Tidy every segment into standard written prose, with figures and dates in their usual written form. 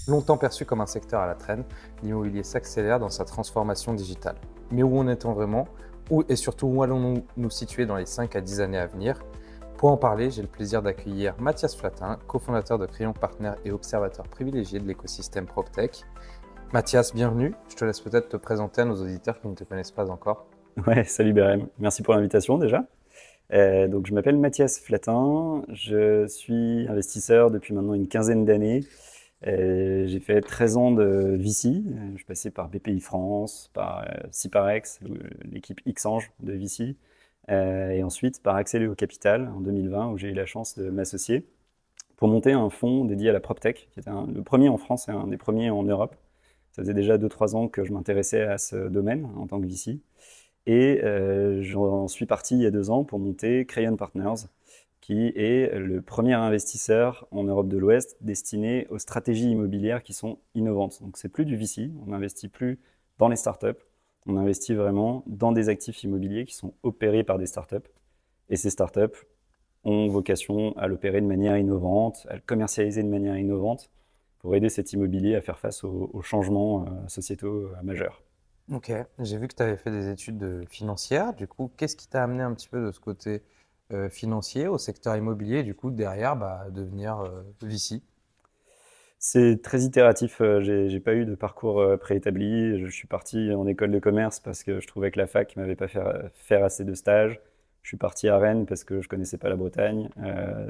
Longtemps perçu comme un secteur à la traîne, l'immobilier s'accélère dans sa transformation digitale. Mais où en est-on vraiment? Et surtout, où allons-nous nous situer dans les 5 à 10 années à venir? Pour en parler, j'ai le plaisir d'accueillir Mathias Flatin, cofondateur de Crayon Partners et observateur privilégié de l'écosystème PropTech. Mathias, bienvenue. Je te laisse peut-être te présenter à nos auditeurs qui ne te connaissent pas encore. Ouais, salut Berem. Merci pour l'invitation déjà. Donc je m'appelle Mathias Flatin, je suis investisseur depuis maintenant une quinzaine d'années. J'ai fait 13 ans de VC, je suis passé par BPI France, par Ciparex, l'équipe Xange de VC, et ensuite par Axeleo Capital en 2020 où j'ai eu la chance de m'associer pour monter un fonds dédié à la PropTech, qui était le premier en France et un des premiers en Europe. Ça faisait déjà 2-3 ans que je m'intéressais à ce domaine en tant que VC. Et j'en suis parti il y a 2 ans pour monter Crayon Partners, qui est le premier investisseur en Europe de l'Ouest destiné aux stratégies immobilières qui sont innovantes. Donc c'est plus du VC, on n'investit plus dans les startups, on investit vraiment dans des actifs immobiliers qui sont opérés par des startups. Et ces startups ont vocation à l'opérer de manière innovante, à le commercialiser de manière innovante pour aider cet immobilier à faire face aux changements sociétaux majeurs. Ok, j'ai vu que tu avais fait des études financières. Du coup, qu'est-ce qui t'a amené un petit peu de ce côté financier au secteur immobilier, du coup, derrière, devenir VC? C'est très itératif. J'ai pas eu de parcours préétabli. Je suis parti en école de commerce parce que je trouvais que la fac m'avait pas fait faire assez de stages. Je suis parti à Rennes parce que je connaissais pas la Bretagne.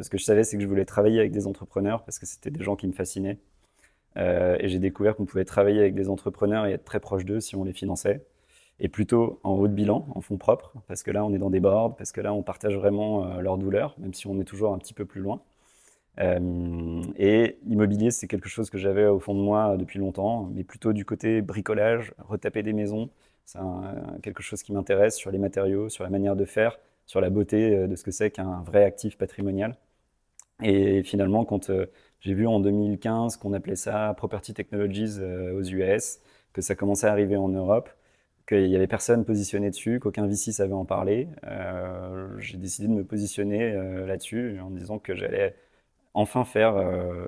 Ce que je savais, c'est que je voulais travailler avec des entrepreneurs parce que c'était des gens qui me fascinaient. Et j'ai découvert qu'on pouvait travailler avec des entrepreneurs et être très proche d'eux si on les finançait. Et plutôt en haut de bilan, en fonds propres, parce que là, on est dans des boards, parce que là, on partage vraiment leurs douleurs, même si on est toujours un petit peu plus loin. Et l'immobilier, c'est quelque chose que j'avais au fond de moi depuis longtemps, mais plutôt du côté bricolage, retaper des maisons. C'est quelque chose qui m'intéresse sur les matériaux, sur la manière de faire, sur la beauté de ce que c'est qu'un vrai actif patrimonial. Et finalement, quand j'ai vu en 2015 qu'on appelait ça Property Technologies aux US, que ça commençait à arriver en Europe, qu'il n'y avait personne positionné dessus, qu'aucun VC savait en parler, j'ai décidé de me positionner là-dessus en me disant que j'allais enfin faire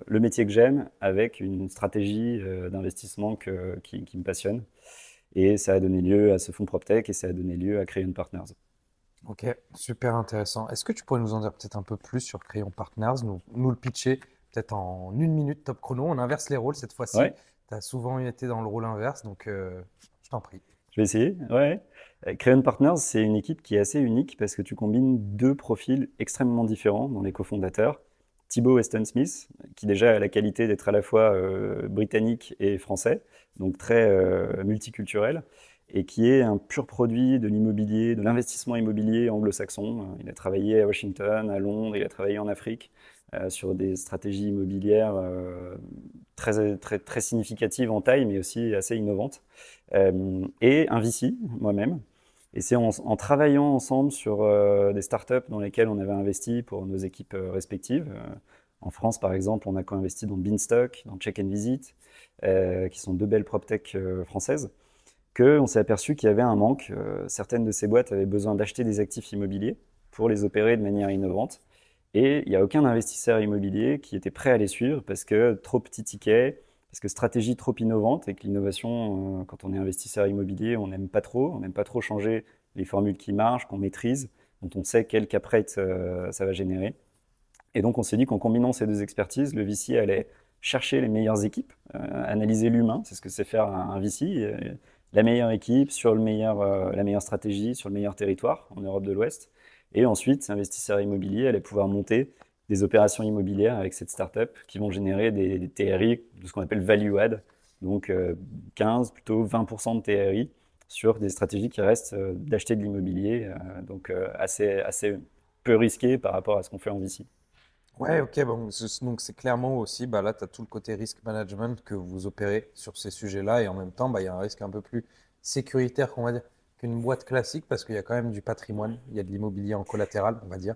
le métier que j'aime avec une stratégie d'investissement qui me passionne. Et ça a donné lieu à ce fonds PropTech et ça a donné lieu à Crayon Partners. Ok, super intéressant. Est-ce que tu pourrais nous en dire peut-être un peu plus sur Crayon Partners, nous le pitcher peut-être en 1 minute top chrono. On inverse les rôles cette fois-ci. Ouais, Tu as souvent été dans le rôle inverse, donc je t'en prie. je vais essayer. Ouais. Crayon Partners, c'est une équipe qui est assez unique parce que tu combines deux profils extrêmement différents dans les cofondateurs. Thibaut Weston-Smith, qui déjà a la qualité d'être à la fois britannique et français, donc très multiculturel, et qui est un pur produit de l'immobilier, de l'investissement immobilier anglo-saxon. Il a travaillé à Washington, à Londres, il a travaillé en Afrique sur des stratégies immobilières très significatives en taille, mais aussi assez innovantes. Et un VC, moi-même. Et c'est en travaillant ensemble sur des startups dans lesquelles on avait investi pour nos équipes respectives. En France, par exemple, on a co-investi dans Beanstalk, dans Check and Visit, qui sont deux belles PropTech françaises, qu'on s'est aperçu qu'il y avait un manque. Certaines de ces boîtes avaient besoin d'acheter des actifs immobiliers pour les opérer de manière innovante. Et il n'y a aucun investisseur immobilier qui était prêt à les suivre parce que trop petit ticket, parce que stratégie trop innovante et que l'innovation, quand on est investisseur immobilier, on n'aime pas trop changer les formules qui marchent, qu'on maîtrise, dont on sait quel cap rate ça va générer. Et donc on s'est dit qu'en combinant ces deux expertises, le VC allait chercher les meilleures équipes, analyser l'humain, c'est ce que c'est faire un VC, la meilleure équipe sur la meilleure stratégie, sur le meilleur territoire en Europe de l'Ouest. Et ensuite, investisseurs immobiliers allaient pouvoir monter des opérations immobilières avec cette startup qui vont générer des TRI, de ce qu'on appelle value add, donc 15, plutôt 20% de TRI sur des stratégies qui restent d'acheter de l'immobilier, donc assez peu risqué par rapport à ce qu'on fait en VC. Ouais, ok, bon, donc c'est clairement aussi, là, tu as tout le côté risk management que vous opérez sur ces sujets-là et en même temps, il y a un risque un peu plus sécuritaire, qu'on va dire, qu'une boîte classique parce qu'il y a quand même du patrimoine, il y a de l'immobilier en collatéral, on va dire.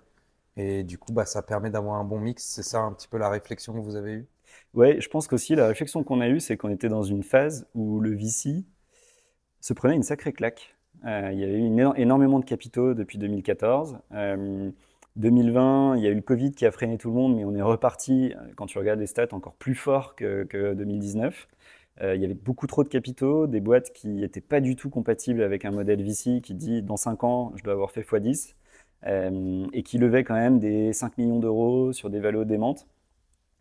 Et du coup, ça permet d'avoir un bon mix. C'est ça un petit peu la réflexion que vous avez eue? Ouais, je pense qu'aussi la réflexion qu'on a eue, c'est qu'on était dans une phase où le VC se prenait une sacrée claque. Il y avait eu énormément de capitaux depuis 2014. 2020, il y a eu le Covid qui a freiné tout le monde, mais on est reparti, quand tu regardes les stats, encore plus fort que 2019. Il y avait beaucoup trop de capitaux, des boîtes qui n'étaient pas du tout compatibles avec un modèle VC qui dit dans 5 ans, je dois avoir fait x10, et qui levaient quand même des 5 millions d'euros sur des valos démentes.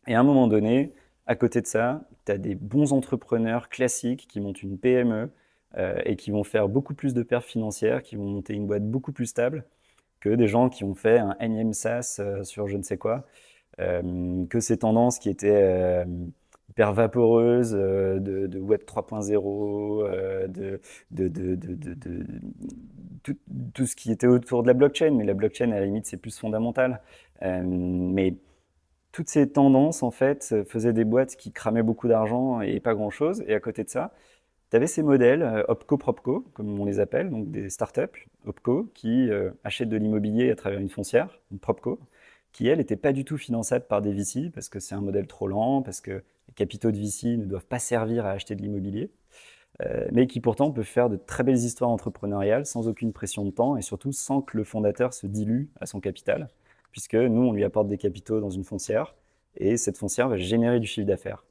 Et à un moment donné, à côté de ça, tu as des bons entrepreneurs classiques qui montent une PME et qui vont faire beaucoup plus de perfs financières, qui vont monter une boîte beaucoup plus stable que des gens qui ont fait un énième SaaS sur je ne sais quoi, que ces tendances qui étaient hyper vaporeuses de Web 3.0, tout, tout ce qui était autour de la blockchain. Mais la blockchain, à la limite, c'est plus fondamental. Mais toutes ces tendances, en fait, faisaient des boîtes qui cramaient beaucoup d'argent et pas grand-chose. Et à côté de ça, tu avais ces modèles, OpCo-PropCo, comme on les appelle, donc des startups, OpCo, qui achètent de l'immobilier à travers une foncière, une PropCo, qui, elle, n'était pas du tout finançable par des VC, parce que c'est un modèle trop lent, parce que les capitaux de VC ne doivent pas servir à acheter de l'immobilier, mais qui pourtant peuvent faire de très belles histoires entrepreneuriales sans aucune pression de temps, et surtout sans que le fondateur se dilue à son capital, puisque nous, on lui apporte des capitaux dans une foncière, et cette foncière va générer du chiffre d'affaires.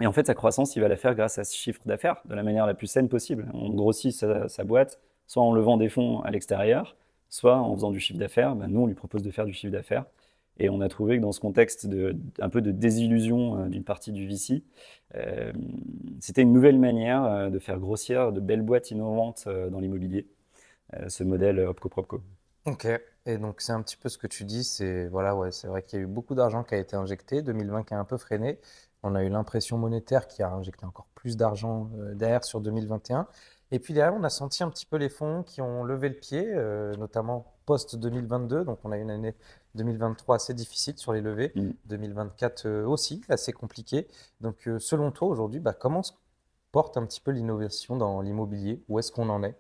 Et en fait, sa croissance, il va la faire grâce à ce chiffre d'affaires, de la manière la plus saine possible. On grossit sa boîte, soit en levant des fonds à l'extérieur, soit en faisant du chiffre d'affaires. Ben, nous, on lui propose de faire du chiffre d'affaires. Et on a trouvé que dans ce contexte un peu de désillusion d'une partie du VC, c'était une nouvelle manière de faire grossir de belles boîtes innovantes dans l'immobilier, ce modèle OpCo-PropCo. Ok, et donc c'est un petit peu ce que tu dis, c'est voilà, ouais, c'est vrai qu'il y a eu beaucoup d'argent qui a été injecté, 2020 qui a un peu freiné, on a eu l'impression monétaire qui a injecté encore plus d'argent derrière sur 2021, et puis derrière on a senti un petit peu les fonds qui ont levé le pied, notamment post-2022, donc on a eu une année 2023 assez difficile sur les levées, 2024 aussi assez compliqué, donc selon toi aujourd'hui, bah, comment se porte un petit peu l'innovation dans l'immobilier, où est-ce qu'on en est?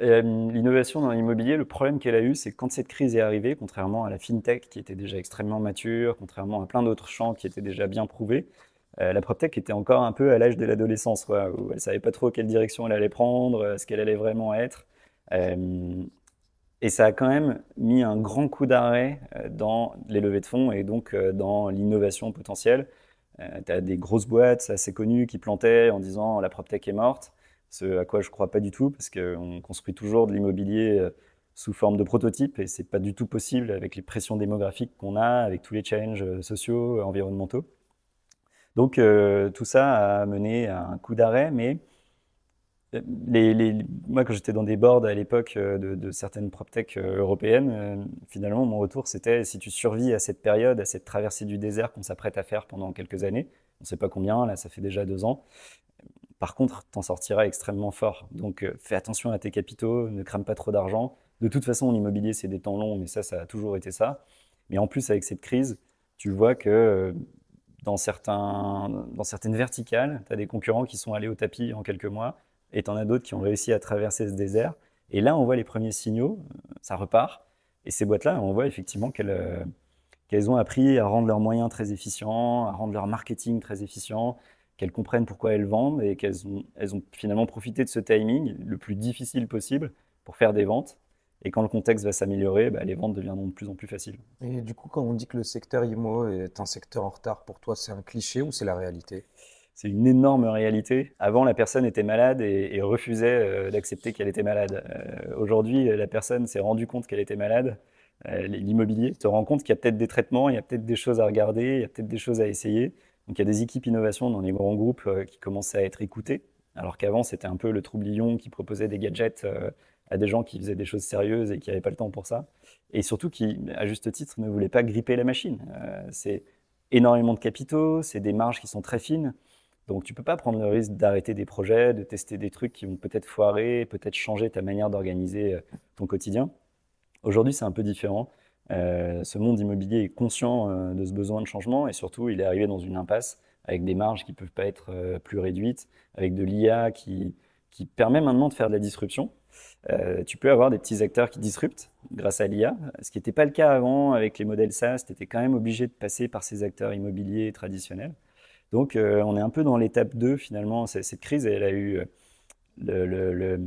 L'innovation dans l'immobilier, le problème qu'elle a eu, c'est que quand cette crise est arrivée, contrairement à la fintech qui était déjà extrêmement mature, contrairement à plein d'autres champs qui étaient déjà bien prouvés, la proptech était encore un peu à l'âge de l'adolescence, quoi, où elle savait pas trop quelle direction elle allait prendre, ce qu'elle allait vraiment être. Euh, et ça a quand même mis un grand coup d'arrêt dans les levées de fonds et donc dans l'innovation potentielle. Tu as des grosses boîtes assez connues qui plantaient en disant la PropTech est morte, ce à quoi je ne crois pas du tout, parce qu'on construit toujours de l'immobilier sous forme de prototype et c'est pas du tout possible avec les pressions démographiques qu'on a, avec tous les challenges sociaux, environnementaux. Donc tout ça a mené à un coup d'arrêt, mais moi, quand j'étais dans des boards à l'époque de certaines PropTech européennes, finalement, mon retour, c'était si tu survis à cette période, à cette traversée du désert qu'on s'apprête à faire pendant quelques années, on ne sait pas combien, là, ça fait déjà 2 ans, par contre, t'en sortiras extrêmement fort. Donc, fais attention à tes capitaux, ne crame pas trop d'argent. De toute façon, l'immobilier, c'est des temps longs, mais ça a toujours été ça. Mais en plus, avec cette crise, tu vois que dans certaines verticales, tu as des concurrents qui sont allés au tapis en quelques mois, et tu en as d'autres qui ont réussi à traverser ce désert. Et là, on voit les premiers signaux, ça repart. Et ces boîtes-là, on voit effectivement qu'elles ont appris à rendre leurs moyens très efficients, à rendre leur marketing très efficient, qu'elles comprennent pourquoi elles vendent et qu'elles ont finalement profité de ce timing le plus difficile possible pour faire des ventes. Et quand le contexte va s'améliorer, bah, les ventes deviendront de plus en plus faciles. Et du coup, quand on dit que le secteur IMO est un secteur en retard, pour toi, c'est un cliché ou c'est la réalité? C'est une énorme réalité. Avant, la personne était malade et refusait d'accepter qu'elle était malade. Aujourd'hui, la personne s'est rendue compte qu'elle était malade. L'immobilier te rend compte qu'il y a peut-être des traitements, il y a peut-être des choses à regarder, il y a peut-être des choses à essayer. Donc il y a des équipes innovation dans les grands groupes qui commencent à être écoutées, alors qu'avant c'était un peu le troublion qui proposait des gadgets à des gens qui faisaient des choses sérieuses et qui n'avaient pas le temps pour ça. Et surtout qui, à juste titre, ne voulaient pas gripper la machine. C'est énormément de capitaux, c'est des marges qui sont très fines. Donc tu peux pas prendre le risque d'arrêter des projets, de tester des trucs qui vont peut-être foirer, peut-être changer ta manière d'organiser ton quotidien. Aujourd'hui, c'est un peu différent. Ce monde immobilier est conscient de ce besoin de changement et surtout, il est arrivé dans une impasse avec des marges qui ne peuvent pas être plus réduites, avec de l'IA qui permet maintenant de faire de la disruption. Tu peux avoir des petits acteurs qui disruptent grâce à l'IA, ce qui n'était pas le cas avant avec les modèles SaaS. Tu étais quand même obligé de passer par ces acteurs immobiliers traditionnels. Donc, on est un peu dans l'étape 2 finalement. Cette crise, elle a eu le, le- le-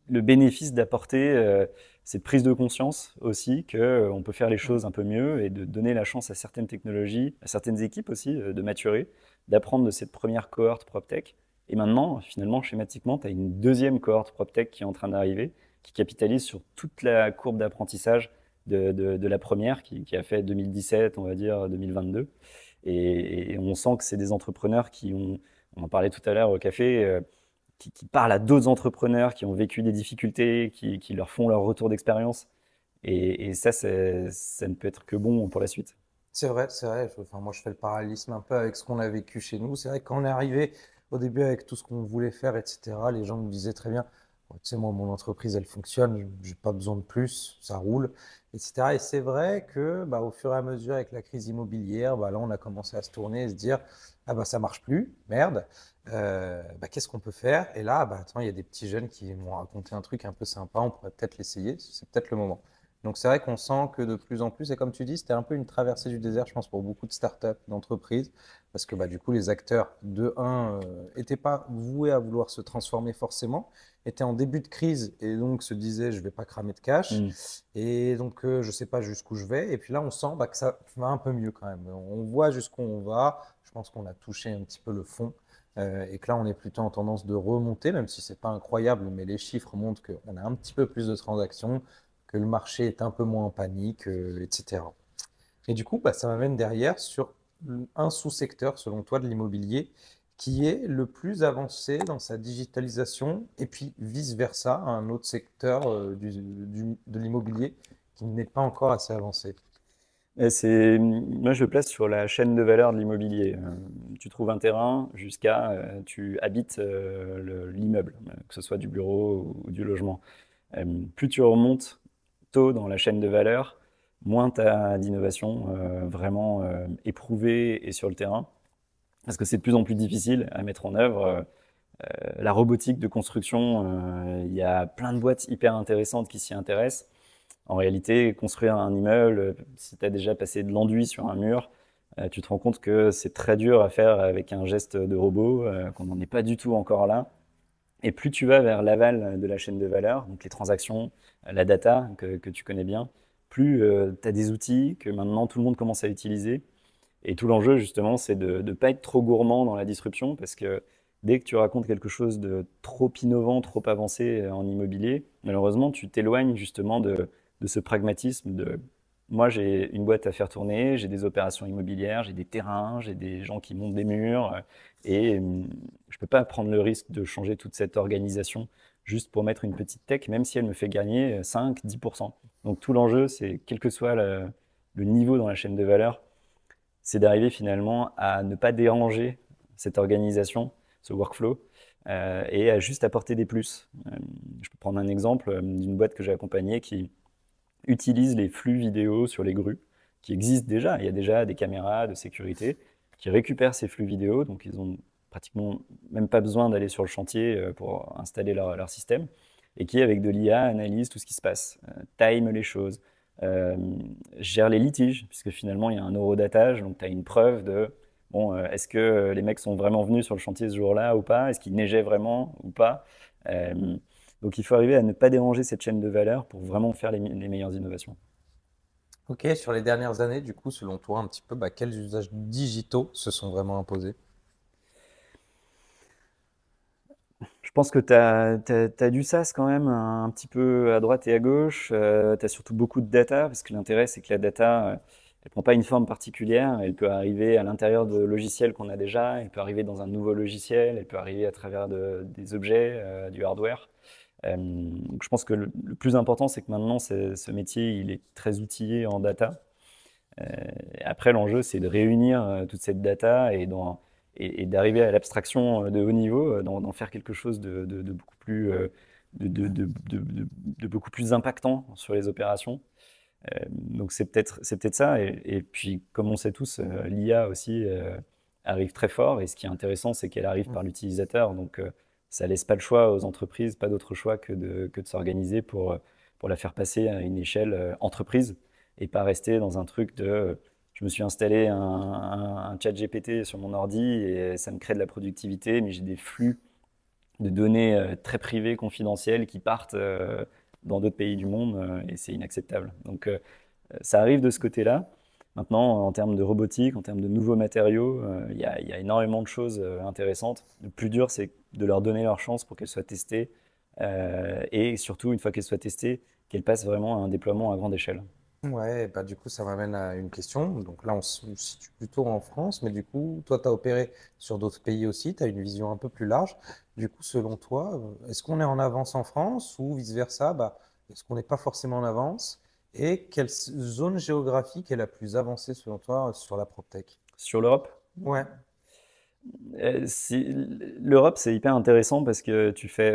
le bénéfice d'apporter cette prise de conscience aussi qu'on peut faire les choses un peu mieux et de donner la chance à certaines technologies, à certaines équipes aussi de maturer, d'apprendre de cette première cohorte PropTech. Et maintenant, finalement, schématiquement, tu as une deuxième cohorte PropTech qui est en train d'arriver, qui capitalise sur toute la courbe d'apprentissage de la première, qui a fait 2017, on va dire 2022. Et on sent que c'est des entrepreneurs on en parlait tout à l'heure au café, qui parlent à d'autres entrepreneurs qui ont vécu des difficultés, qui leur font leur retour d'expérience. Et ça, ça ne peut être que bon pour la suite. C'est vrai, c'est vrai. Enfin, moi, je fais le parallélisme un peu avec ce qu'on a vécu chez nous. C'est vrai que quand on est arrivé au début avec tout ce qu'on voulait faire, etc., les gens nous disaient très bien, bon, tu sais, moi, mon entreprise, elle fonctionne, j'ai pas besoin de plus, ça roule, etc. Et c'est vrai que, bah, au fur et à mesure, avec la crise immobilière, bah, là, on a commencé à se tourner et se dire, ah bah, ça marche plus, merde. Bah, qu'est-ce qu'on peut faire? Et là, bah, attends, il y a des petits jeunes qui m'ont raconté un truc un peu sympa, on pourrait peut-être l'essayer, c'est peut-être le moment. Donc c'est vrai qu'on sent que de plus en plus, et comme tu dis, c'était un peu une traversée du désert, je pense, pour beaucoup de startups, d'entreprises, parce que bah, du coup, les acteurs, de un, n'étaient pas voués à vouloir se transformer forcément, étaient en début de crise et donc se disaient, je vais pas cramer de cash, Mm. et donc je sais pas jusqu'où je vais. Et puis là, on sent bah, que ça va un peu mieux quand même. On voit jusqu'où on va. Je pense qu'on a touché un petit peu le fond. Et que là, on est plutôt en tendance de remonter, même si c'est pas incroyable, mais les chiffres montrent qu'on a un petit peu plus de transactions, que le marché est un peu moins en panique, etc. Et du coup, bah, ça m'amène derrière sur un sous-secteur, selon toi, de l'immobilier, qui est le plus avancé dans sa digitalisation, et puis vice-versa, un autre secteur de l'immobilier qui n'est pas encore assez avancé. Moi, je le place sur la chaîne de valeur de l'immobilier. Tu trouves un terrain jusqu'à tu habites l'immeuble, que ce soit du bureau ou du logement. Plus tu remontes tôt dans la chaîne de valeur, moins tu as d'innovation vraiment éprouvée et sur le terrain. Parce que c'est de plus en plus difficile à mettre en œuvre. La robotique de construction, il y a plein de boîtes hyper intéressantes qui s'y intéressent. En réalité, construire un immeuble, si tu as déjà passé de l'enduit sur un mur, tu te rends compte que c'est très dur à faire avec un geste de robot, qu'on n'en est pas du tout encore là. Et plus tu vas vers l'aval de la chaîne de valeur, donc les transactions, la data que tu connais bien, plus tu as des outils que maintenant tout le monde commence à utiliser. Et tout l'enjeu, justement, c'est de ne pas être trop gourmand dans la disruption, parce que dès que tu racontes quelque chose de trop innovant, trop avancé en immobilier, malheureusement, tu t'éloignes justement de ce pragmatisme de moi, j'ai une boîte à faire tourner, j'ai des opérations immobilières, j'ai des terrains, j'ai des gens qui montent des murs, et je peux pas prendre le risque de changer toute cette organisation juste pour mettre une petite tech, même si elle me fait gagner 5-10%. Donc tout l'enjeu, c'est quel que soit le niveau dans la chaîne de valeur, c'est d'arriver finalement à ne pas déranger cette organisation, ce workflow, et à juste apporter des plus. Je peux prendre un exemple d'une boîte que j'ai accompagnée qui utilise les flux vidéo sur les grues, qui existent déjà. Il y a déjà des caméras de sécurité qui récupèrent ces flux vidéo, donc ils ont pratiquement même pas besoin d'aller sur le chantier pour installer leur système, et qui, avec de l'IA, analyse tout ce qui se passe, time les choses, euh, gère les litiges, puisque finalement il y a un horodatage, donc tu as une preuve de bon, est-ce que les mecs sont vraiment venus sur le chantier ce jour-là ou pas, est-ce qu'il neigeait vraiment ou pas. Euh, donc il faut arriver à ne pas déranger cette chaîne de valeur pour vraiment faire les meilleures innovations. Ok, sur les dernières années, du coup, selon toi, un petit peu, bah, quels usages digitaux se sont vraiment imposés? Je pense que tu as du SaaS quand même un petit peu à droite et à gauche. Tu as surtout beaucoup de data, parce que l'intérêt, c'est que la data, elle prend pas une forme particulière. Elle peut arriver à l'intérieur de logiciels qu'on a déjà, elle peut arriver dans un nouveau logiciel, elle peut arriver à travers des objets, du hardware. Donc je pense que le plus important, c'est que maintenant, ce métier, il est très outillé en data. Euh, Après, l'enjeu, c'est de réunir toute cette data et d'arriver à l'abstraction de haut niveau, d'en faire quelque chose de beaucoup plus, de beaucoup plus impactant sur les opérations. Donc c'est peut-être ça. Et puis, comme on sait tous, l'IA aussi arrive très fort. Et ce qui est intéressant, c'est qu'elle arrive par l'utilisateur. Donc ça laisse pas le choix aux entreprises, pas d'autre choix que de s'organiser pour la faire passer à une échelle entreprise et pas rester dans un truc de je me suis installé un chat GPT sur mon ordi et ça me crée de la productivité, mais j'ai des flux de données très privées, confidentielles qui partent dans d'autres pays du monde et c'est inacceptable. Donc ça arrive de ce côté-là. Maintenant, en termes de robotique, en termes de nouveaux matériaux, il y a énormément de choses intéressantes. Le plus dur, c'est de leur donner leur chance pour qu'elles soient testées et surtout, une fois qu'elles soient testées, qu'elles passent vraiment à un déploiement à grande échelle. Ouais, bah du coup, ça m'amène à une question. Donc là, on se situe plutôt en France, mais du coup, toi, tu as opéré sur d'autres pays aussi, tu as une vision un peu plus large. Du coup, selon toi, est-ce qu'on est en avance en France ou vice-versa? Bah, est-ce qu'on n'est pas forcément en avance? Et quelle zone géographique est la plus avancée selon toi sur la PropTech? Sur l'Europe, Ouais, l'Europe, c'est hyper intéressant parce que tu fais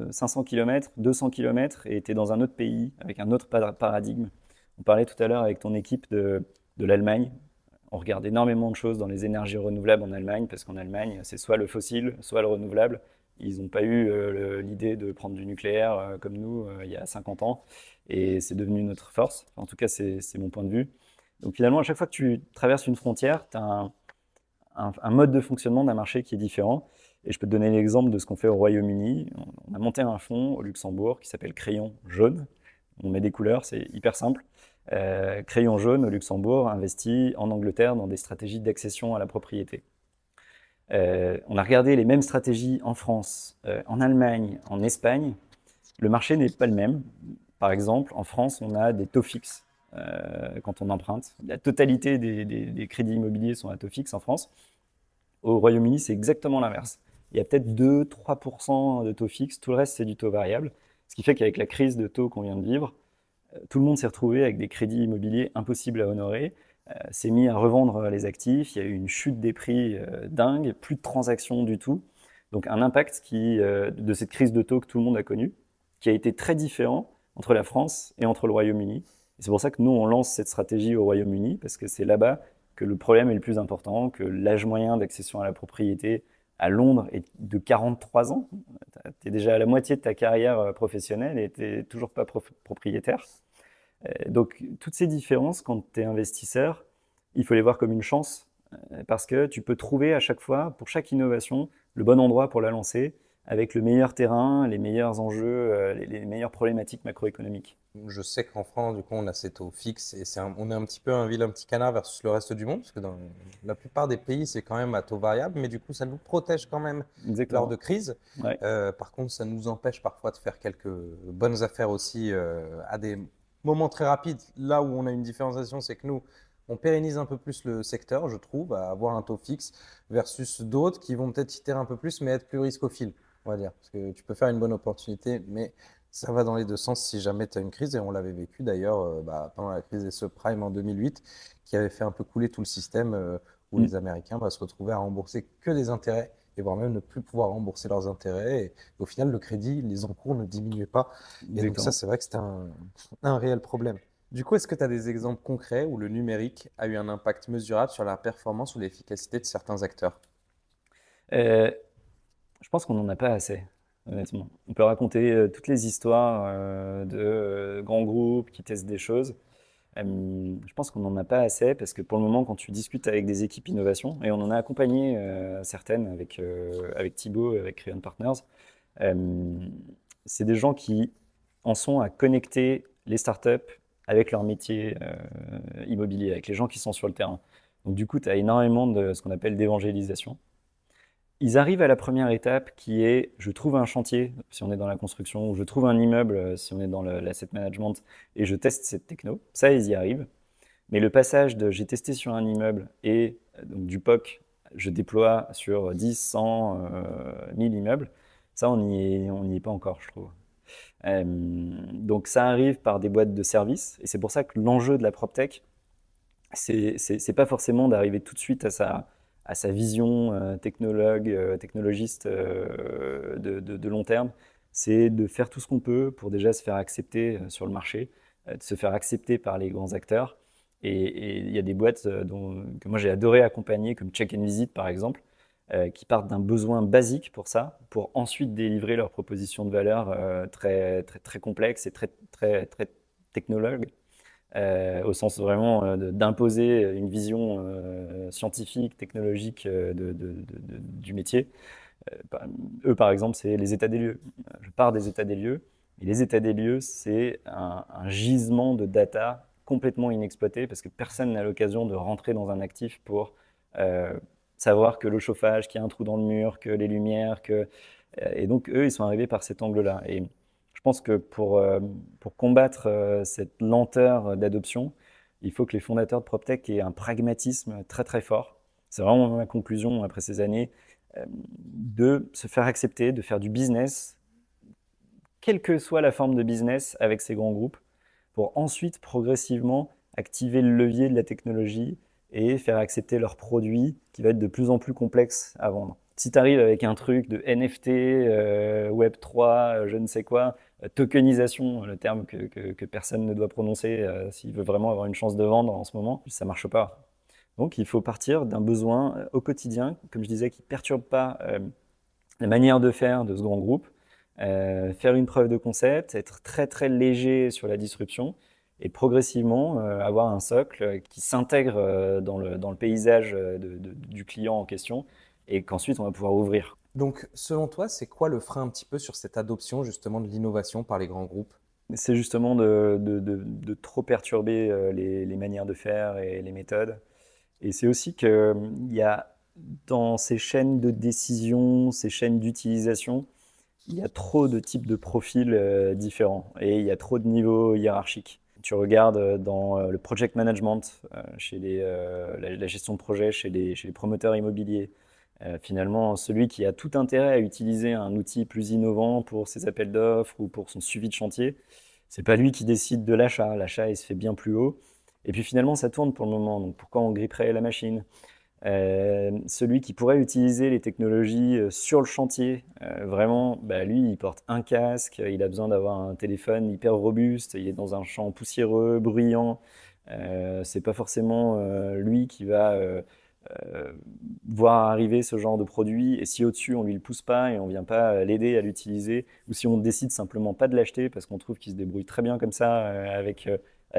500 km, 200 km et tu es dans un autre pays avec un autre paradigme. On parlait tout à l'heure avec ton équipe de l'Allemagne. On regarde énormément de choses dans les énergies renouvelables en Allemagne parce qu'en Allemagne, c'est soit le fossile, soit le renouvelable. Ils n'ont pas eu l'idée de prendre du nucléaire comme nous il y a 50 ans et c'est devenu notre force. Enfin, en tout cas, c'est mon point de vue. Donc finalement, à chaque fois que tu traverses une frontière, tu as un mode de fonctionnement d'un marché qui est différent. Et je peux te donner l'exemple de ce qu'on fait au Royaume-Uni. On a monté un fonds au Luxembourg qui s'appelle Crayon Jaune. On met des couleurs, c'est hyper simple. Crayon Jaune au Luxembourg investit en Angleterre dans des stratégies d'accession à la propriété. On a regardé les mêmes stratégies en France, en Allemagne, en Espagne. Le marché n'est pas le même. Par exemple, en France, on a des taux fixes quand on emprunte. La totalité des crédits immobiliers sont à taux fixe en France. Au Royaume-Uni, c'est exactement l'inverse. Il y a peut-être 2-3% de taux fixe, tout le reste, c'est du taux variable. Ce qui fait qu'avec la crise de taux qu'on vient de vivre, tout le monde s'est retrouvé avec des crédits immobiliers impossibles à honorer, s'est mis à revendre les actifs, il y a eu une chute des prix dingue, plus de transactions du tout. Donc un impact de cette crise de taux que tout le monde a connue, qui a été très différent entre la France et entre le Royaume-Uni. Et c'est pour ça que nous, on lance cette stratégie au Royaume-Uni, parce que c'est là-bas que le problème est le plus important, que l'âge moyen d'accession à la propriété à Londres est de 43 ans. Tu es déjà à la moitié de ta carrière professionnelle et tu n'es toujours pas propriétaire. Donc, toutes ces différences, quand tu es investisseur, il faut les voir comme une chance parce que tu peux trouver à chaque fois, pour chaque innovation, le bon endroit pour la lancer avec le meilleur terrain, les meilleurs enjeux, les meilleures problématiques macroéconomiques. je sais qu'en France, du coup, on a ces taux fixes et on est un petit peu un vilain petit canard versus le reste du monde, parce que dans la plupart des pays, c'est quand même à taux variable, mais du coup, ça nous protège quand même lors de Exactement. crise. Ouais. Par contre, ça nous empêche parfois de faire quelques bonnes affaires aussi à des moments très rapides. Là où on a une différenciation, c'est que nous, on pérennise un peu plus le secteur, je trouve, à avoir un taux fixe versus d'autres qui vont peut-être itérer un peu plus, mais être plus riscophile, on va dire. Parce que tu peux faire une bonne opportunité, mais ça va dans les deux sens si jamais tu as une crise, et on l'avait vécu d'ailleurs pendant la crise des subprimes en 2008, qui avait fait un peu couler tout le système où Mm. les Américains se retrouver à rembourser que des intérêts et voire même ne plus pouvoir rembourser leurs intérêts. Et au final, le crédit, les encours ne diminuaient pas. Et donc ça, Exactement. c'est vrai que c'était un réel problème. Du coup, est-ce que tu as des exemples concrets où le numérique a eu un impact mesurable sur la performance ou l'efficacité de certains acteurs? Euh, je pense qu'on n'en a pas assez, honnêtement. On peut raconter toutes les histoires de grands groupes qui testent des choses. Je pense qu'on n'en a pas assez parce que pour le moment, quand tu discutes avec des équipes innovation, et on en a accompagné certaines avec Thibaut, avec Crayon Partners, euh, c'est des gens qui en sont à connecter les startups avec leur métier immobilier, avec les gens qui sont sur le terrain. Donc du coup, tu as énormément de ce qu'on appelle d'évangélisation. Ils arrivent à la première étape qui est je trouve un chantier si on est dans la construction ou je trouve un immeuble si on est dans l'asset management et je teste cette techno. Ça, ils y arrivent. Mais le passage de j'ai testé sur un immeuble et donc du POC, je déploie sur 10, 100, 1000 immeubles, ça, on n'y est pas encore, je trouve. Donc ça arrive par des boîtes de services et c'est pour ça que l'enjeu de la PropTech, c'est pas forcément d'arriver tout de suite à sa vision technologiste de long terme. C'est de faire tout ce qu'on peut pour déjà se faire accepter sur le marché, de se faire accepter par les grands acteurs. Et il y a des boîtes que moi j'ai adoré accompagner, comme Check and Visit par exemple, qui partent d'un besoin basique pour ça, pour ensuite délivrer leur proposition de valeur très, très, très complexe et très, très, très technologue au sens vraiment d'imposer une vision scientifique, technologique du métier. Eux, par exemple, c'est les états des lieux. Je pars des états des lieux Et les états des lieux, c'est un gisement de data complètement inexploité parce que personne n'a l'occasion de rentrer dans un actif pour savoir que le chauffage, qu'il y a un trou dans le mur, que les lumières, et donc eux, ils sont arrivés par cet angle-là. Et je pense que pour combattre cette lenteur d'adoption, il faut que les fondateurs de PropTech aient un pragmatisme très très fort. C'est vraiment ma conclusion après ces années, de se faire accepter, de faire du business, quelle que soit la forme de business avec ces grands groupes, pour ensuite progressivement activer le levier de la technologie et faire accepter leurs produits qui va être de plus en plus complexe à vendre. Si tu arrives avec un truc de NFT, Web3, je ne sais quoi, tokenisation, le terme que personne ne doit prononcer s'il veut vraiment avoir une chance de vendre en ce moment, ça ne marche pas. Donc il faut partir d'un besoin au quotidien, comme je disais, qui ne perturbe pas la manière de faire de ce grand groupe, faire une preuve de concept, être très très léger sur la disruption et progressivement avoir un socle qui s'intègre dans le paysage du client en question et qu'ensuite on va pouvoir ouvrir. Donc, selon toi, c'est quoi le frein un petit peu sur cette adoption justement de l'innovation par les grands groupes? C'est justement de trop perturber les manières de faire et les méthodes. Et c'est aussi qu'il y a dans ces chaînes de décision, ces chaînes d'utilisation, il y a trop de types de profils différents et il y a trop de niveaux hiérarchiques. Tu regardes dans le project management, chez la gestion de projet, chez les promoteurs immobiliers. Finalement, celui qui a tout intérêt à utiliser un outil plus innovant pour ses appels d'offres ou pour son suivi de chantier, c'est pas lui qui décide de l'achat. L'achat, il se fait bien plus haut. Et puis finalement, ça tourne pour le moment. Donc pourquoi on gripperait la machine? Celui qui pourrait utiliser les technologies sur le chantier, vraiment, bah, lui, il porte un casque, il a besoin d'avoir un téléphone hyper robuste, il est dans un champ poussiéreux, bruyant. C'est pas forcément lui qui va voir arriver ce genre de produit. Et si au-dessus, on lui le pousse pas et on vient pas l'aider à l'utiliser, ou si on décide simplement pas de l'acheter parce qu'on trouve qu'il se débrouille très bien comme ça avec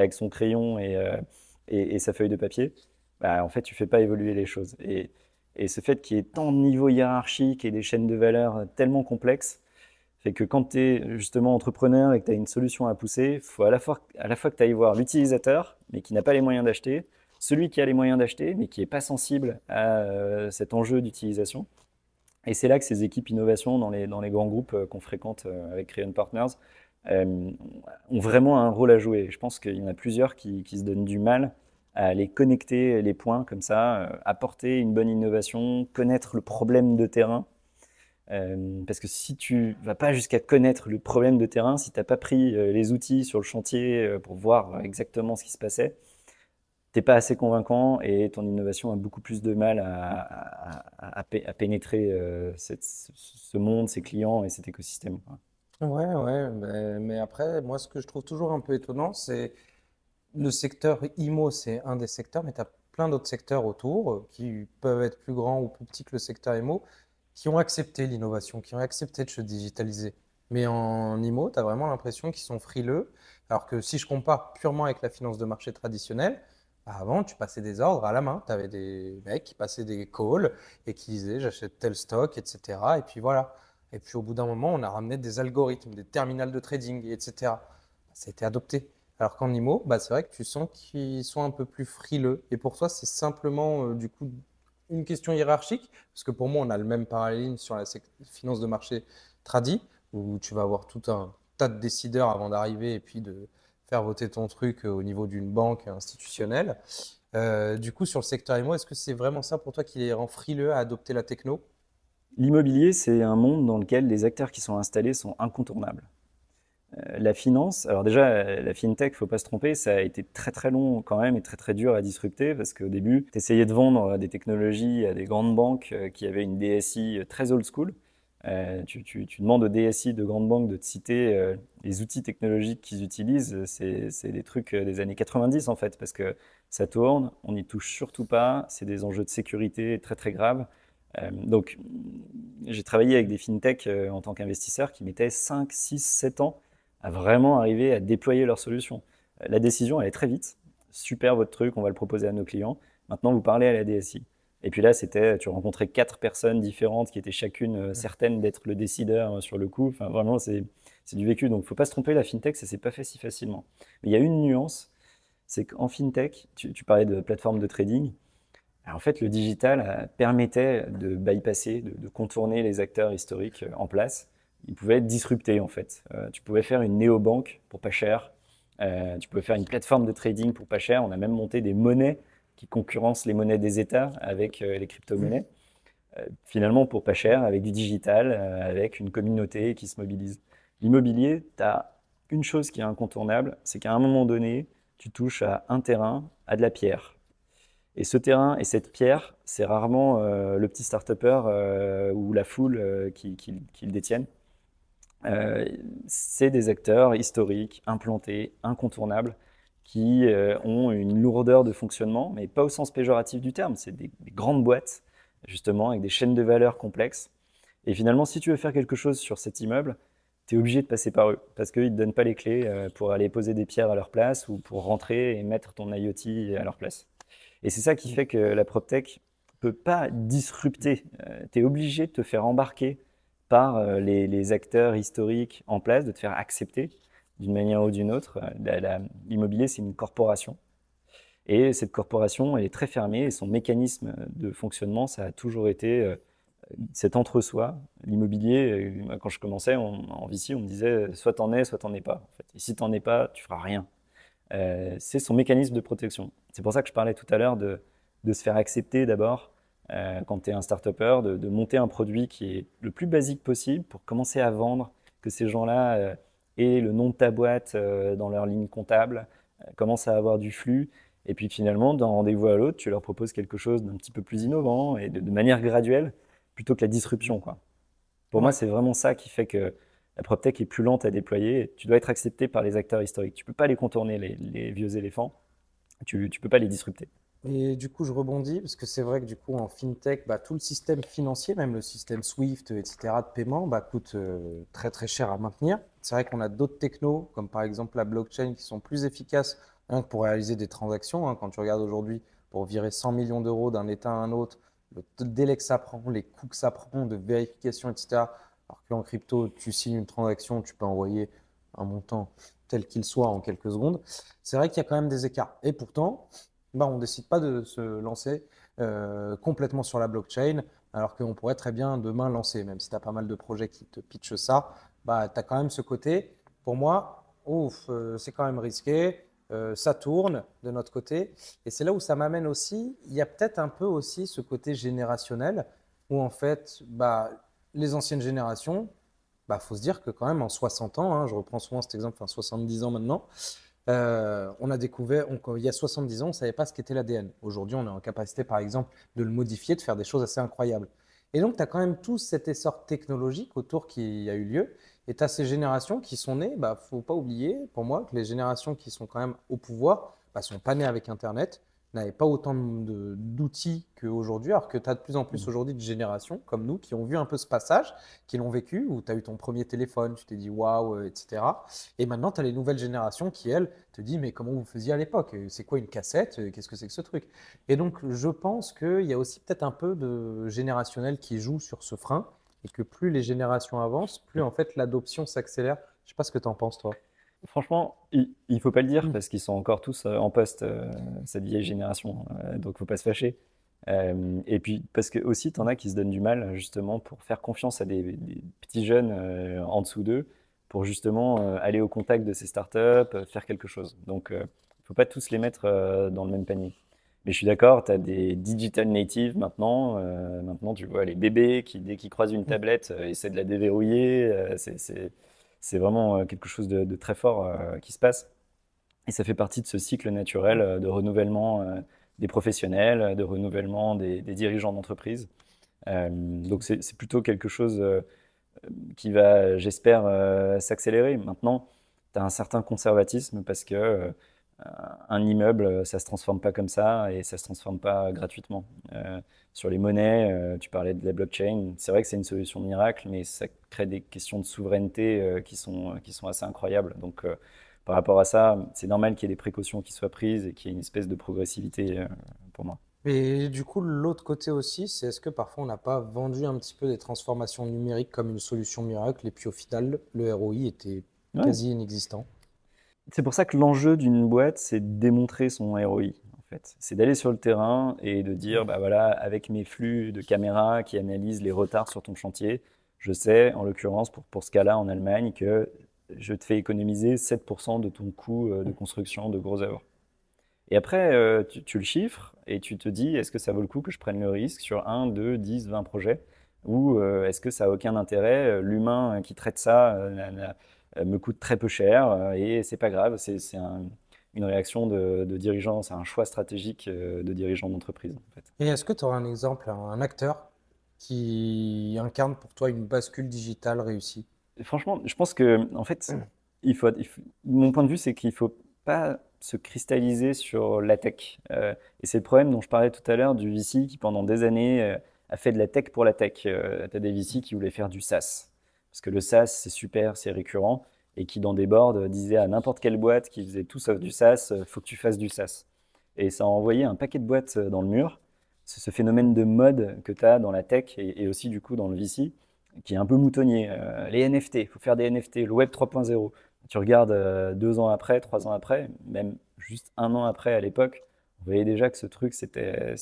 son crayon et sa feuille de papier, bah, en fait, tu fais pas évoluer les choses. Et ce fait qu'il y ait tant de niveaux hiérarchiques et des chaînes de valeur tellement complexes, fait que quand tu es justement entrepreneur et que tu as une solution à pousser, il faut à la fois que tu ailles voir l'utilisateur, mais qui n'a pas les moyens d'acheter, celui qui a les moyens d'acheter, mais qui n'est pas sensible à cet enjeu d'utilisation. Et c'est là que ces équipes innovation dans les grands groupes qu'on fréquente avec Crayon Partners ont vraiment un rôle à jouer. Je pense qu'il y en a plusieurs qui se donnent du mal à aller connecter les points comme ça, apporter une bonne innovation, connaître le problème de terrain. Parce que si tu vas pas jusqu'à connaître le problème de terrain, si tu n'as pas pris les outils sur le chantier pour voir exactement ce qui se passait, t'es pas assez convaincant et ton innovation a beaucoup plus de mal à pénétrer ce monde, ses clients et cet écosystème. Ouais, ouais, mais après, moi, ce que je trouve toujours un peu étonnant, c'est le secteur IMO, c'est un des secteurs, mais tu as plein d'autres secteurs autour qui peuvent être plus grands ou plus petits que le secteur IMO, qui ont accepté l'innovation, qui ont accepté de se digitaliser. Mais en IMO, tu as vraiment l'impression qu'ils sont frileux, alors que si je compare purement avec la finance de marché traditionnelle, bah, avant, tu passais des ordres à la main. Tu avais des mecs qui passaient des calls et qui disaient j'achète tel stock, etc. Et puis voilà. Et puis au bout d'un moment, on a ramené des algorithmes, des terminals de trading, etc. Ça a été adopté. Alors qu'en IMO, bah, c'est vrai que tu sens qu'ils sont un peu plus frileux. Et pour toi, c'est simplement du coup une question hiérarchique. Parce que pour moi, on a le même parallèle sur la finance de marché tradi, où tu vas avoir tout un tas de décideurs avant d'arriver et puis de faire voter ton truc au niveau d'une banque institutionnelle. Du coup, sur le secteur IMO, est-ce que c'est vraiment ça pour toi qui les rend frileux à adopter la techno? L'immobilier, c'est un monde dans lequel les acteurs qui sont installés sont incontournables. La finance, alors déjà, la fintech, faut pas se tromper, ça a été très très long quand même et très très dur à disrupter parce qu'au début, tu essayais de vendre des technologies à des grandes banques qui avaient une DSI très old school. Tu demandes aux DSI de grandes banques de te citer les outils technologiques qu'ils utilisent, c'est des trucs des années 90 en fait, parce que ça tourne, on n'y touche surtout pas, c'est des enjeux de sécurité très très graves. Donc, j'ai travaillé avec des fintechs en tant qu'investisseur qui mettaient 5, 6, 7 ans à vraiment arriver à déployer leurs solutions. La décision, elle est très vite. Super votre truc, on va le proposer à nos clients. Maintenant, vous parlez à la DSI. Et puis là, tu rencontrais 4 personnes différentes qui étaient chacune certaines d'être le décideur sur le coup. Enfin, vraiment, c'est du vécu. Donc, il ne faut pas se tromper, la fintech, ça ne s'est pas fait si facilement. Mais il y a une nuance, c'est qu'en fintech, tu parlais de plateforme de trading. Alors, en fait, le digital permettait de bypasser, de contourner les acteurs historiques en place. Ils pouvaient être disruptés, en fait. Tu pouvais faire une néobanque pour pas cher. Tu pouvais faire une plateforme de trading pour pas cher. On a même monté des monnaies qui concurrencent les monnaies des États avec les crypto-monnaies. Finalement, pour pas cher, avec du digital, avec une communauté qui se mobilise. L'immobilier, tu as une chose qui est incontournable, c'est qu'à un moment donné, tu touches à un terrain, à de la pierre. Et ce terrain et cette pierre, c'est rarement le petit start-upper ou la foule qui le détiennent. Euh, c'est des acteurs historiques, implantés, incontournables, qui ont une lourdeur de fonctionnement, mais pas au sens péjoratif du terme. C'est des grandes boîtes, justement, avec des chaînes de valeur complexes. Et finalement, si tu veux faire quelque chose sur cet immeuble, tu es obligé de passer par eux, parce qu'ils ne te donnent pas les clés pour aller poser des pierres à leur place ou pour rentrer et mettre ton IoT à leur place. Et c'est ça qui fait que la PropTech ne peut pas disrupter. Tu es obligé de te faire embarquer par les acteurs historiques en place, de te faire accepter d'une manière ou d'une autre. L'immobilier, c'est une corporation. Et cette corporation, elle est très fermée et son mécanisme de fonctionnement, ça a toujours été cet entre-soi. L'immobilier, quand je commençais en VC, on me disait soit t'en es, soit t'en es pas. En fait. Et si t'en es pas, tu feras rien. C'est son mécanisme de protection. C'est pour ça que je parlais tout à l'heure de se faire accepter d'abord quand tu es un start-upper, de monter un produit qui est le plus basique possible pour commencer à vendre, que ces gens-là aient le nom de ta boîte dans leur ligne comptable, commencent à avoir du flux. Et puis finalement, d'un rendez-vous à l'autre, tu leur proposes quelque chose d'un petit peu plus innovant et de manière graduelle, plutôt que la disruption, quoi. Pour moi, c'est vraiment ça qui fait que la PropTech est plus lente à déployer. Tu dois être accepté par les acteurs historiques. Tu ne peux pas les contourner, les vieux éléphants. Tu ne peux pas les disrupter. Et du coup, je rebondis parce que c'est vrai que du coup, en fintech, bah, tout le système financier, même le système Swift, etc., de paiement, bah, coûte très très cher à maintenir. C'est vrai qu'on a d'autres technos, comme par exemple la blockchain, qui sont plus efficaces hein, pour réaliser des transactions. Hein. Quand tu regardes aujourd'hui, pour virer 100 millions d'euros d'un État à un autre, le délai que ça prend, les coûts que ça prend de vérification, etc. Alors qu'en crypto, tu signes une transaction, tu peux envoyer un montant tel qu'il soit en quelques secondes. C'est vrai qu'il y a quand même des écarts. Et pourtant, bah, on ne décide pas de se lancer complètement sur la blockchain, alors qu'on pourrait très bien demain lancer, même si tu as pas mal de projets qui te pitchent ça, bah, tu as quand même ce côté, pour moi, ouf, c'est quand même risqué, ça tourne de notre côté. Et c'est là où ça m'amène aussi, il y a peut-être un peu aussi ce côté générationnel, où en fait, bah, les anciennes générations, bah, faut se dire que quand même en 60 ans, hein, je reprends souvent cet exemple, enfin 70 ans maintenant, on a découvert, il y a 70 ans, on ne savait pas ce qu'était l'ADN. Aujourd'hui, on est en capacité, par exemple, de le modifier, de faire des choses assez incroyables. Et donc, tu as quand même tout cet essor technologique autour qui a eu lieu. Et tu as ces générations qui sont nées, bah, faut pas oublier, pour moi, que les générations qui sont quand même au pouvoir ne sont pas nées avec Internet, n'avaient pas autant d'outils qu'aujourd'hui, alors que tu as de plus en plus aujourd'hui de générations comme nous qui ont vu un peu ce passage, qui l'ont vécu, où tu as eu ton premier téléphone, tu t'es dit waouh, etc. Et maintenant, tu as les nouvelles générations qui, elles, te disent mais comment vous faisiez à l'époque? C'est quoi une cassette? Qu'est-ce que c'est que ce truc? Et donc, je pense qu'il y a aussi peut-être un peu de générationnel qui joue sur ce frein et que plus les générations avancent, plus en fait l'adoption s'accélère. Je sais pas ce que tu en penses, toi. Franchement, il ne faut pas le dire parce qu'ils sont encore tous en poste, cette vieille génération. Donc, il ne faut pas se fâcher. Et puis, parce que aussi, tu en as qui se donnent du mal, justement, pour faire confiance à des petits jeunes en dessous d'eux, pour justement aller au contact de ces startups, faire quelque chose. Donc, il ne faut pas tous les mettre dans le même panier. Mais je suis d'accord, tu as des digital natives maintenant. Maintenant, tu vois les bébés qui, dès qu'ils croisent une tablette, essaient de la déverrouiller. C'est vraiment quelque chose de très fort qui se passe. Et ça fait partie de ce cycle naturel de renouvellement des professionnels, de renouvellement des dirigeants d'entreprise. Donc c'est plutôt quelque chose qui va, j'espère, s'accélérer. Maintenant, tu as un certain conservatisme parce que un immeuble, ça ne se transforme pas comme ça et ça ne se transforme pas gratuitement. Sur les monnaies, tu parlais de la blockchain. C'est vrai que c'est une solution miracle, mais ça crée des questions de souveraineté qui sont assez incroyables. Donc, par rapport à ça, c'est normal qu'il y ait des précautions qui soient prises et qu'il y ait une espèce de progressivité pour moi. Et du coup, l'autre côté aussi, c'est est-ce que parfois on n'a pas vendu un petit peu des transformations numériques comme une solution miracle et puis au final, le ROI était Ouais. quasi inexistant. C'est pour ça que l'enjeu d'une boîte, c'est de démontrer son ROI, en fait. C'est d'aller sur le terrain et de dire, bah voilà, avec mes flux de caméras qui analysent les retards sur ton chantier, je sais, en l'occurrence, pour ce cas-là en Allemagne, que je te fais économiser 7% de ton coût de construction de gros œuvres. Et après, tu le chiffres et tu te dis, est-ce que ça vaut le coup que je prenne le risque sur 1, 2, 10, 20 projets? Ou est-ce que ça n'a aucun intérêt? L'humain qui traite ça me coûte très peu cher et c'est pas grave. Une réaction de dirigeant, c'est un choix stratégique de dirigeant d'entreprise, en fait. Et est-ce que tu auras un exemple, un acteur qui incarne pour toi une bascule digitale réussie? Et franchement, je pense que, en fait, mon point de vue, c'est qu'il ne faut pas se cristalliser sur la tech. Et c'est le problème dont je parlais tout à l'heure du VC qui, pendant des années, a fait de la tech pour la tech. Tu as des VC qui voulaient faire du SaaS. Parce que le SaaS, c'est super, c'est récurrent. Et qui, dans des boards, disaient à n'importe quelle boîte qui faisait tout sauf du SaaS, faut que tu fasses du SaaS. Et ça a envoyé un paquet de boîtes dans le mur. C'est ce phénomène de mode que tu as dans la tech et aussi, du coup, dans le VC qui est un peu moutonnier. Les NFT, il faut faire des NFT, le Web 3.0. Tu regardes 2 ans après, 3 ans après, même juste 1 an après à l'époque, on voyait déjà que ce truc, c'était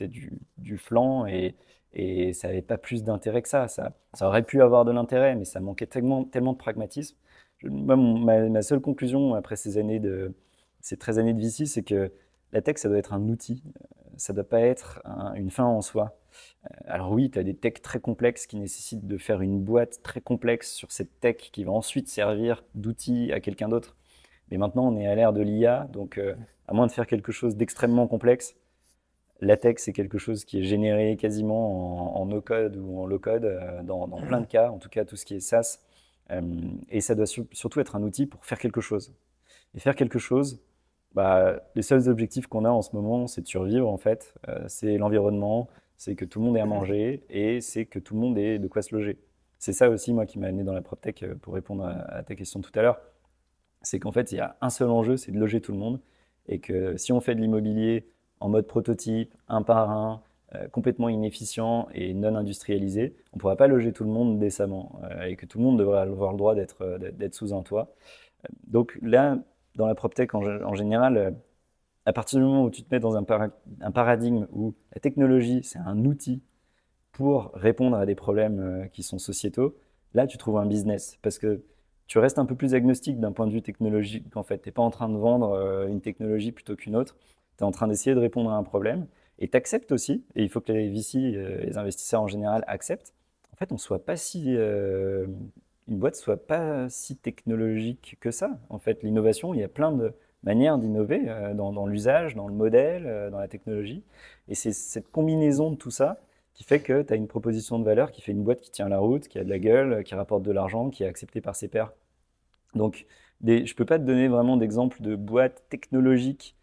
du flan et ça n'avait pas plus d'intérêt que ça. Ça aurait pu avoir de l'intérêt, mais ça manquait tellement de pragmatisme. Moi, ma seule conclusion après ces 13 années de VC, c'est que la tech, ça doit être un outil, ça ne doit pas être une fin en soi. Alors oui, tu as des techs très complexes qui nécessitent de faire une boîte très complexe sur cette tech qui va ensuite servir d'outil à quelqu'un d'autre. Mais maintenant, on est à l'ère de l'IA, donc à moins de faire quelque chose d'extrêmement complexe, la tech, c'est quelque chose qui est généré quasiment en no-code ou en low-code, dans plein de cas, en tout cas tout ce qui est SaaS. Euh, et ça doit surtout être un outil pour faire quelque chose. Et faire quelque chose, bah, les seuls objectifs qu'on a en ce moment, c'est de survivre en fait. C'est l'environnement, c'est que tout le monde ait à manger et c'est que tout le monde ait de quoi se loger. C'est ça aussi, moi, qui m'a amené dans la PropTech pour répondre à ta question tout à l'heure. C'est qu'en fait, il y a un seul enjeu, c'est de loger tout le monde. Et que si on fait de l'immobilier en mode prototype, un par un, complètement inefficient et non industrialisé, on ne pourra pas loger tout le monde décemment. Et que tout le monde devrait avoir le droit d'être sous un toit. Donc là, dans la PropTech en général, à partir du moment où tu te mets dans un paradigme où la technologie, c'est un outil pour répondre à des problèmes qui sont sociétaux, là, tu trouves un business. Parce que tu restes un peu plus agnostique d'un point de vue technologique, en fait. Tu n'es pas en train de vendre une technologie plutôt qu'une autre. Tu es en train d'essayer de répondre à un problème. Et tu acceptes aussi, et il faut que les VC, les investisseurs en général, acceptent. En fait, une boîte soit pas si technologique que ça. En fait, l'innovation, il y a plein de manière d'innover dans l'usage, dans le modèle, dans la technologie. Et c'est cette combinaison de tout ça qui fait que tu as une proposition de valeur qui fait une boîte qui tient la route, qui a de la gueule, qui rapporte de l'argent, qui est acceptée par ses pairs. Donc, je ne peux pas te donner vraiment d'exemple de boîte technologique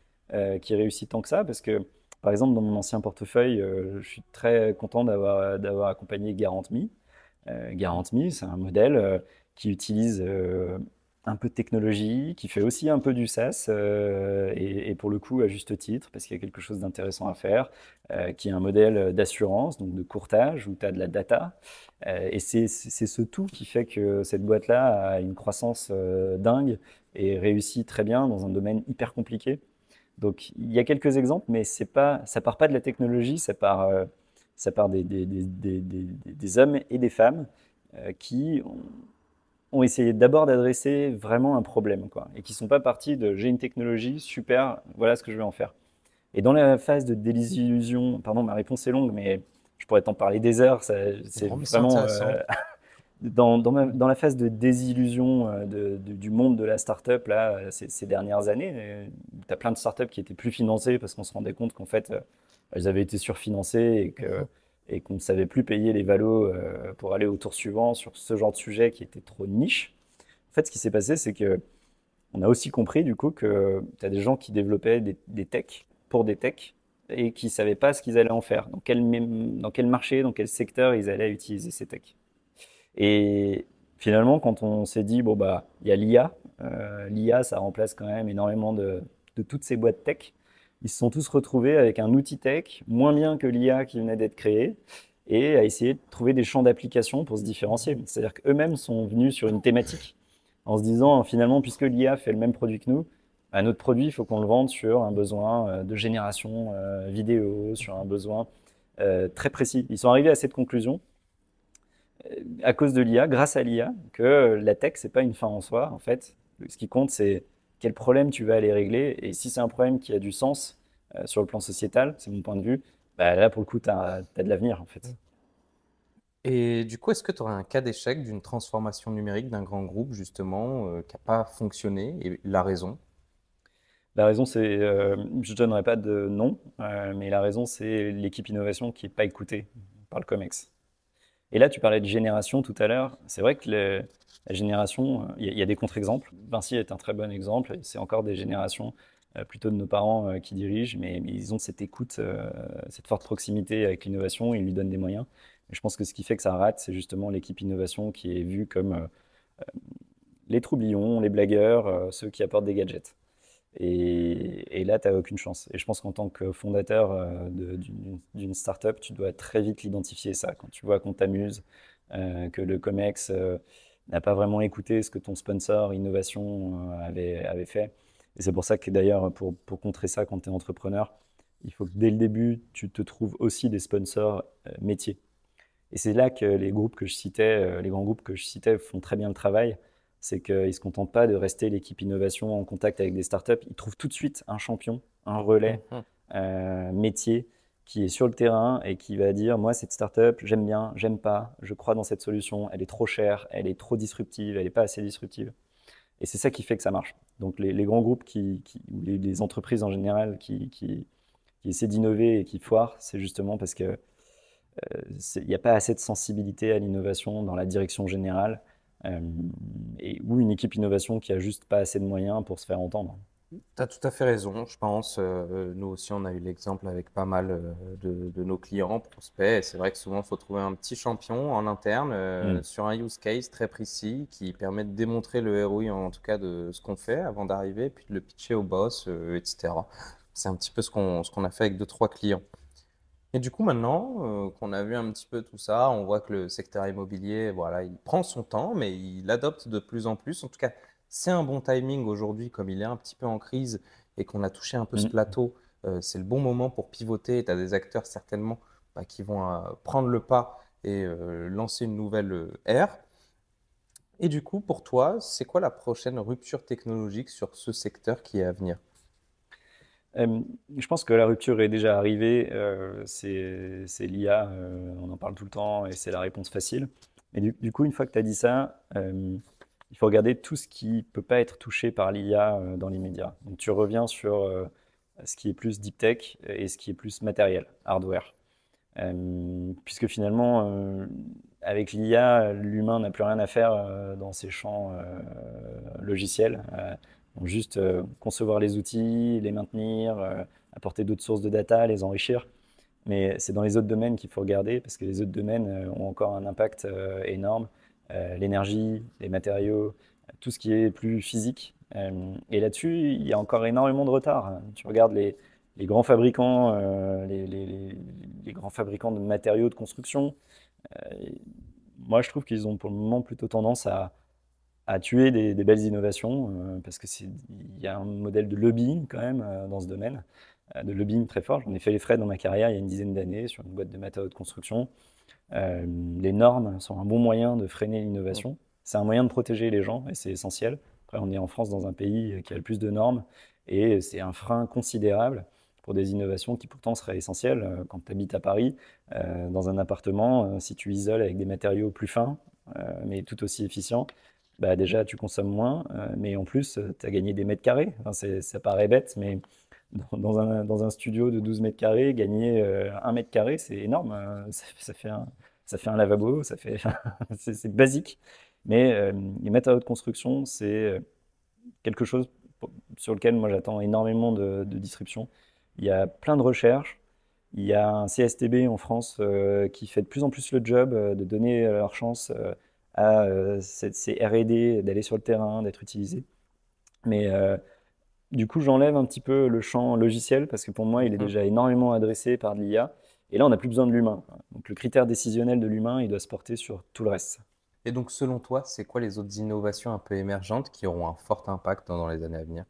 qui réussit tant que ça, parce que, par exemple, dans mon ancien portefeuille, je suis très content d'avoir accompagné GuarantMe. GuarantMe, c'est un modèle qui utilise un peu de technologie, qui fait aussi un peu du SaaS, et pour le coup à juste titre, parce qu'il y a quelque chose d'intéressant à faire, qui est un modèle d'assurance, donc de courtage, où tu as de la data. Et c'est ce tout qui fait que cette boîte-là a une croissance dingue et réussit très bien dans un domaine hyper compliqué. Donc il y a quelques exemples, mais ça part pas de la technologie, ça part des hommes et des femmes qui ont essayé d'abord d'adresser vraiment un problème, quoi, et qui ne sont pas partis de j'ai une technologie, super, voilà ce que je vais en faire. Et dans la phase de désillusion, pardon, ma réponse est longue, mais je pourrais t'en parler des heures, c'est Non, mais c'est vraiment intéressant. dans la phase de désillusion du monde de la startup là, ces dernières années. Tu as plein de startups qui étaient plus financées parce qu'on se rendait compte qu'en fait, elles avaient été surfinancées et qu'on ne savait plus payer les valos pour aller au tour suivant sur ce genre de sujet qui était trop niche. En fait, ce qui s'est passé, c'est que on a aussi compris du coup que tu as des gens qui développaient des techs pour des techs et qui ne savaient pas ce qu'ils allaient en faire, dans quel marché, dans quel secteur ils allaient utiliser ces techs. Et finalement, quand on s'est dit, bon, bah, il y a l'IA, l'IA, ça remplace quand même énormément de toutes ces boîtes tech. ils se sont tous retrouvés avec un outil tech moins bien que l'IA qui venait d'être créé et à essayer de trouver des champs d'application pour se différencier. C'est-à-dire qu'eux-mêmes sont venus sur une thématique en se disant finalement, puisque l'IA fait le même produit que nous, bah, notre produit, il faut qu'on le vende sur un besoin de génération vidéo, sur un besoin très précis. Ils sont arrivés à cette conclusion à cause de l'IA, grâce à l'IA, que la tech, c'est pas une fin en soi. En fait, ce qui compte, c'est quel problème tu vas aller régler. Et si c'est un problème qui a du sens sur le plan sociétal, c'est mon point de vue, bah là, pour le coup, tu as de l'avenir, en fait. Et du coup, est-ce que tu aurais un cas d'échec d'une transformation numérique d'un grand groupe, justement, qui n'a pas fonctionné et la raison? La raison, c'est, je ne donnerai pas de nom, mais la raison, c'est l'équipe innovation qui n'est pas écoutée par le COMEX. Et là, tu parlais de génération tout à l'heure. C'est vrai que la génération, il y a des contre-exemples. Vinci est un très bon exemple. C'est encore des générations plutôt de nos parents qui dirigent, mais ils ont cette écoute, cette forte proximité avec l'innovation. Ils lui donnent des moyens. Et je pense que ce qui fait que ça rate, c'est justement l'équipe innovation qui est vue comme les troublions, les blagueurs, ceux qui apportent des gadgets. Et là, tu n'as aucune chance. Et je pense qu'en tant que fondateur d'une startup, tu dois très vite l'identifier ça. Quand tu vois qu'on t'amuse, que le COMEX n'a pas vraiment écouté ce que ton sponsor innovation avait fait. Et c'est pour ça que d'ailleurs, pour contrer ça, quand tu es entrepreneur, il faut que dès le début, tu te trouves aussi des sponsors métiers. Et c'est là que les groupes que je citais, les grands groupes que je citais font très bien le travail. C'est qu'ils ne se contentent pas de rester l'équipe innovation en contact avec des startups. Ils trouvent tout de suite un champion, un relais Mhm. métier qui est sur le terrain et qui va dire, moi, cette startup, j'aime bien, j'aime pas, je crois dans cette solution, elle est trop chère, elle est trop disruptive, elle n'est pas assez disruptive. Et c'est ça qui fait que ça marche. Donc les grands groupes ou les entreprises en général qui essaient d'innover et qui foirent, c'est justement parce que il n'y a pas assez de sensibilité à l'innovation dans la direction générale, euh, ou une équipe innovation qui a juste pas assez de moyens pour se faire entendre. Tu as tout à fait raison, je pense. Nous aussi, on a eu l'exemple avec pas mal de nos clients, prospects. Et c'est vrai que souvent, il faut trouver un petit champion en interne Mm. sur un use case très précis qui permet de démontrer le ROI, en tout cas, de ce qu'on fait avant d'arriver, puis de le pitcher au boss, etc. C'est un petit peu ce qu'on a fait avec deux, trois clients. Et du coup, maintenant qu'on a vu un petit peu tout ça, on voit que le secteur immobilier, voilà, il prend son temps, mais il adopte de plus en plus. En tout cas, c'est un bon timing aujourd'hui, comme il est un petit peu en crise et qu'on a touché un peu ce Mm. plateau. C'est le bon moment pour pivoter. Tu as des acteurs certainement qui vont prendre le pas et lancer une nouvelle ère. Et du coup, pour toi, c'est quoi la prochaine rupture technologique sur ce secteur qui est à venir? Euh, je pense que la rupture est déjà arrivée, c'est l'IA, on en parle tout le temps et c'est la réponse facile. Mais du coup, une fois que tu as dit ça, il faut regarder tout ce qui ne peut pas être touché par l'IA dans l'immédiat. Donc tu reviens sur ce qui est plus deep tech et ce qui est plus matériel, hardware. Puisque finalement, avec l'IA, l'humain n'a plus rien à faire dans ces champs logiciels. Donc juste concevoir les outils, les maintenir, apporter d'autres sources de data, les enrichir. Mais c'est dans les autres domaines qu'il faut regarder parce que les autres domaines ont encore un impact énorme. L'énergie, les matériaux, tout ce qui est plus physique. Et là-dessus, il y a encore énormément de retard. Tu regardes les grands fabricants, les grands fabricants de matériaux de construction. euh, Moi, je trouve qu'ils ont pour le moment plutôt tendance à tuer des belles innovations parce que il y a un modèle de lobbying quand même dans ce domaine, de lobbying très fort. J'en ai fait les frais dans ma carrière il y a une dizaine d'années sur une boîte de matériaux de construction. Euh, les normes sont un bon moyen de freiner l'innovation. C'est un moyen de protéger les gens et c'est essentiel. Après, on est en France dans un pays qui a le plus de normes et c'est un frein considérable pour des innovations qui pourtant seraient essentielles. Quand tu habites à Paris, dans un appartement, si tu isoles avec des matériaux plus fins, mais tout aussi efficients, bah déjà tu consommes moins, mais en plus tu as gagné des mètres carrés. Enfin, ça paraît bête, mais dans un studio de 12 mètres carrés, gagner 1 mètre carré, c'est énorme. Ça fait un lavabo, c'est basique. Mais les matériaux de construction, c'est quelque chose sur lequel moi j'attends énormément de disruption. Il y a plein de recherches. Il y a un CSTB en France qui fait de plus en plus le job de donner leur chance à ces R&D, d'aller sur le terrain, d'être utilisés. Mais Du coup, j'enlève un petit peu le champ logiciel parce que pour moi, il est Mhm. déjà énormément adressé par de l'IA. Et là, on n'a plus besoin de l'humain. Donc, le critère décisionnel de l'humain, il doit se porter sur tout le reste. Et donc, selon toi, c'est quoi les autres innovations un peu émergentes qui auront un fort impact dans les années à venir?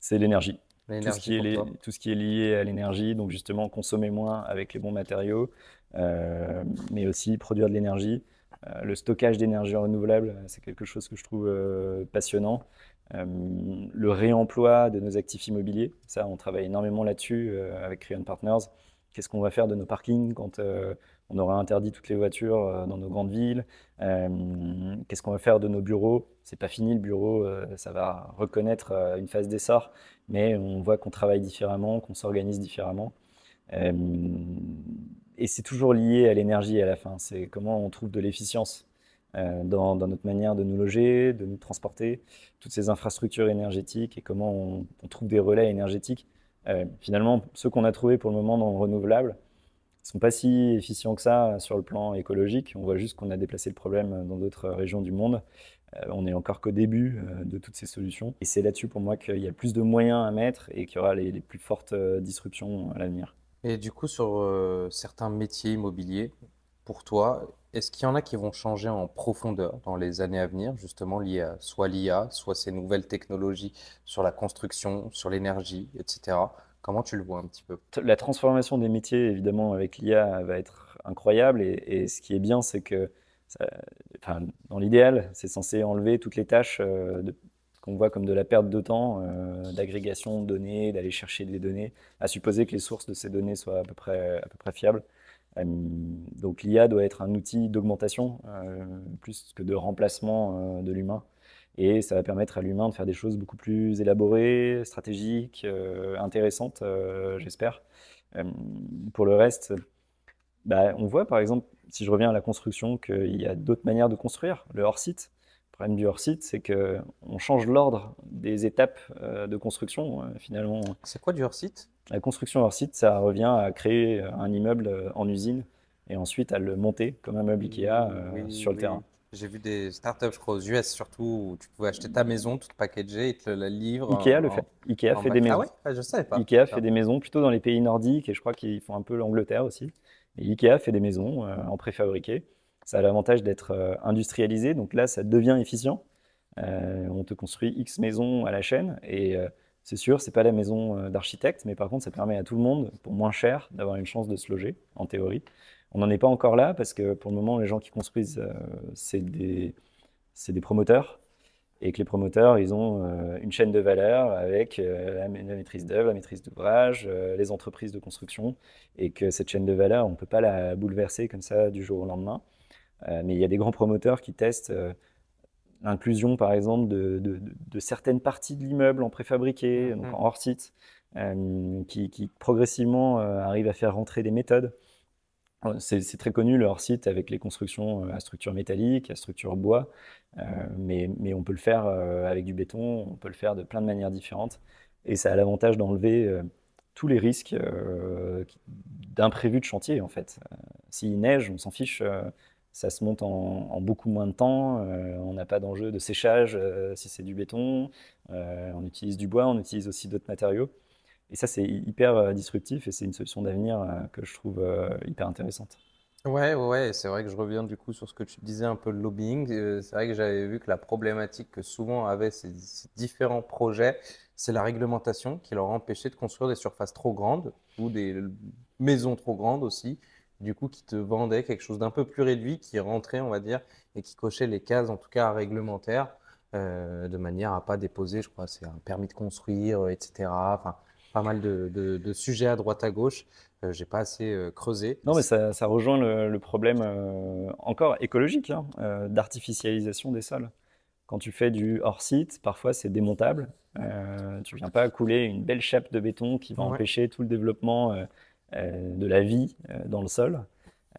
C'est l'énergie. L'énergie pour toi? Tout ce qui est lié à l'énergie, donc justement consommer moins avec les bons matériaux, mais aussi produire de l'énergie. Le stockage d'énergie renouvelable, c'est quelque chose que je trouve passionnant. Euh, le réemploi de nos actifs immobiliers, ça, on travaille énormément là-dessus avec Creon Partners. Qu'est-ce qu'on va faire de nos parkings quand on aura interdit toutes les voitures dans nos grandes villes? Qu'est-ce qu'on va faire de nos bureaux? C'est pas fini le bureau, ça va reconnaître une phase d'essor, mais on voit qu'on travaille différemment, qu'on s'organise différemment. Euh, et c'est toujours lié à l'énergie à la fin. C'est comment on trouve de l'efficience dans notre manière de nous loger, de nous transporter, toutes ces infrastructures énergétiques et comment on trouve des relais énergétiques. Finalement, ceux qu'on a trouvés pour le moment dans le renouvelable ne sont pas si efficients que ça sur le plan écologique. On voit juste qu'on a déplacé le problème dans d'autres régions du monde. On est encore qu'au début de toutes ces solutions. Et c'est là-dessus pour moi qu'il y a plus de moyens à mettre et qu'il y aura les plus fortes disruptions à l'avenir. Et du coup, sur certains métiers immobiliers, pour toi, est-ce qu'il y en a qui vont changer en profondeur dans les années à venir, justement liés à soit l'IA, soit ces nouvelles technologies sur la construction, sur l'énergie, etc. Comment tu le vois un petit peu? La transformation des métiers, évidemment, avec l'IA, va être incroyable. Et ce qui est bien, c'est que, ça- enfin, dans l'idéal, c'est censé enlever toutes les tâches qu'on voit comme de la perte de temps, d'agrégation de données, d'aller chercher des données, à supposer que les sources de ces données soient à peu près fiables. Donc l'IA doit être un outil d'augmentation plus que de remplacement de l'humain. Et ça va permettre à l'humain de faire des choses beaucoup plus élaborées, stratégiques, intéressantes, j'espère. Euh, pour le reste, bah, on voit par exemple, si je reviens à la construction, qu'il y a d'autres manières de construire. Le hors-site. Le problème du hors-site, c'est qu'on change l'ordre des étapes de construction. Finalement, C'est quoi du hors-site? la construction hors-site, ça revient à créer un immeuble en usine et ensuite à le monter comme un meuble Ikea Oui, sur le terrain. oui. J'ai vu des startups, je crois, aux US surtout, où tu pouvais acheter ta maison toute packagée et te la livre Ikea le fait. Ikea en fait des bac. Ah ouais? maisons. Ah, je savais pas. Ikea fait Ça. des maisons plutôt dans les pays nordiques et je crois qu'ils font un peu l'Angleterre aussi. Et Ikea fait des maisons en préfabriqué. Ça a l'avantage d'être industrialisé, donc là ça devient efficient. On te construit X maisons à la chaîne et c'est sûr, c'est pas la maison d'architecte, mais par contre ça permet à tout le monde, pour moins cher, d'avoir une chance de se loger, en théorie. On n'en est pas encore là parce que pour le moment les gens qui construisent, c'est des promoteurs et que les promoteurs, ils ont une chaîne de valeur avec la maîtrise d'œuvre, la maîtrise d'ouvrage, les entreprises de construction, et que cette chaîne de valeur, on ne peut pas la bouleverser comme ça du jour au lendemain. Mais il y a des grands promoteurs qui testent l'inclusion, par exemple, de certaines parties de l'immeuble en préfabriqué, donc Mhm. en hors-site, qui progressivement arrivent à faire rentrer des méthodes. C'est très connu le hors-site avec les constructions à structure métallique, à structure bois, mais on peut le faire avec du béton, on peut le faire de plein de manières différentes. Et ça a l'avantage d'enlever tous les risques d'imprévus de chantier en fait. S'il neige, on s'en fiche, ça se monte en beaucoup moins de temps, on n'a pas d'enjeu de séchage si c'est du béton, on utilise du bois, on utilise aussi d'autres matériaux. Et ça, c'est hyper disruptif et c'est une solution d'avenir que je trouve hyper intéressante. Ouais, ouais, ouais, c'est vrai que je reviens du coup sur ce que tu disais un peu de lobbying. C'est vrai que j'avais vu que la problématique que souvent avaient ces différents projets, c'est la réglementation qui leur empêchait de construire des surfaces trop grandes ou des maisons trop grandes aussi. Du coup, qui te vendaient quelque chose d'un peu plus réduit, qui rentrait, on va dire, et qui cochait les cases, en tout cas réglementaires, de manière à pas déposer, je crois, c'est un permis de construire, etc. Enfin, pas mal de sujets à droite à gauche. J'ai pas assez creusé. Non, mais ça rejoint le problème encore écologique hein, d'artificialisation des sols. Quand tu fais du hors-site, parfois c'est démontable. Tu viens pas couler une belle chape de béton qui va Ouais. empêcher tout le développement de la vie dans le sol.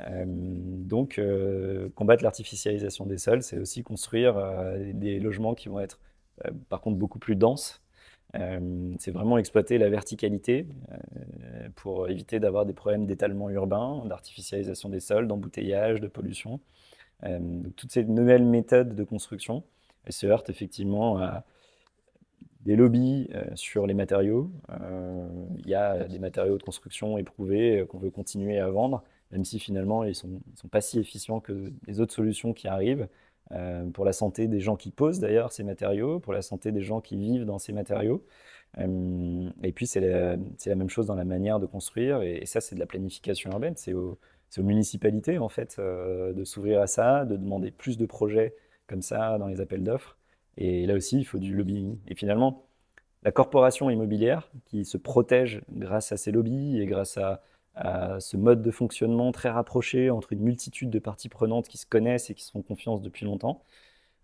Donc, combattre l'artificialisation des sols, c'est aussi construire des logements qui vont être par contre beaucoup plus denses. C'est vraiment exploiter la verticalité pour éviter d'avoir des problèmes d'étalement urbain, d'artificialisation des sols, d'embouteillage, de pollution. Donc, toutes ces nouvelles méthodes de construction, elles se heurtent effectivement à des lobbies sur les matériaux. Il y a des matériaux de construction éprouvés qu'on veut continuer à vendre, même si finalement ils sont pas si efficients que les autres solutions qui arrivent, pour la santé des gens qui posent d'ailleurs ces matériaux, pour la santé des gens qui vivent dans ces matériaux. Et puis c'est la même chose dans la manière de construire, et ça c'est de la planification urbaine, c'est aux municipalités en fait de s'ouvrir à ça, de demander plus de projets comme ça dans les appels d'offres. Et là aussi, il faut du lobbying. Et finalement, la corporation immobilière qui se protège grâce à ces lobbies et grâce à ce mode de fonctionnement très rapproché entre une multitude de parties prenantes qui se connaissent et qui se font confiance depuis longtemps,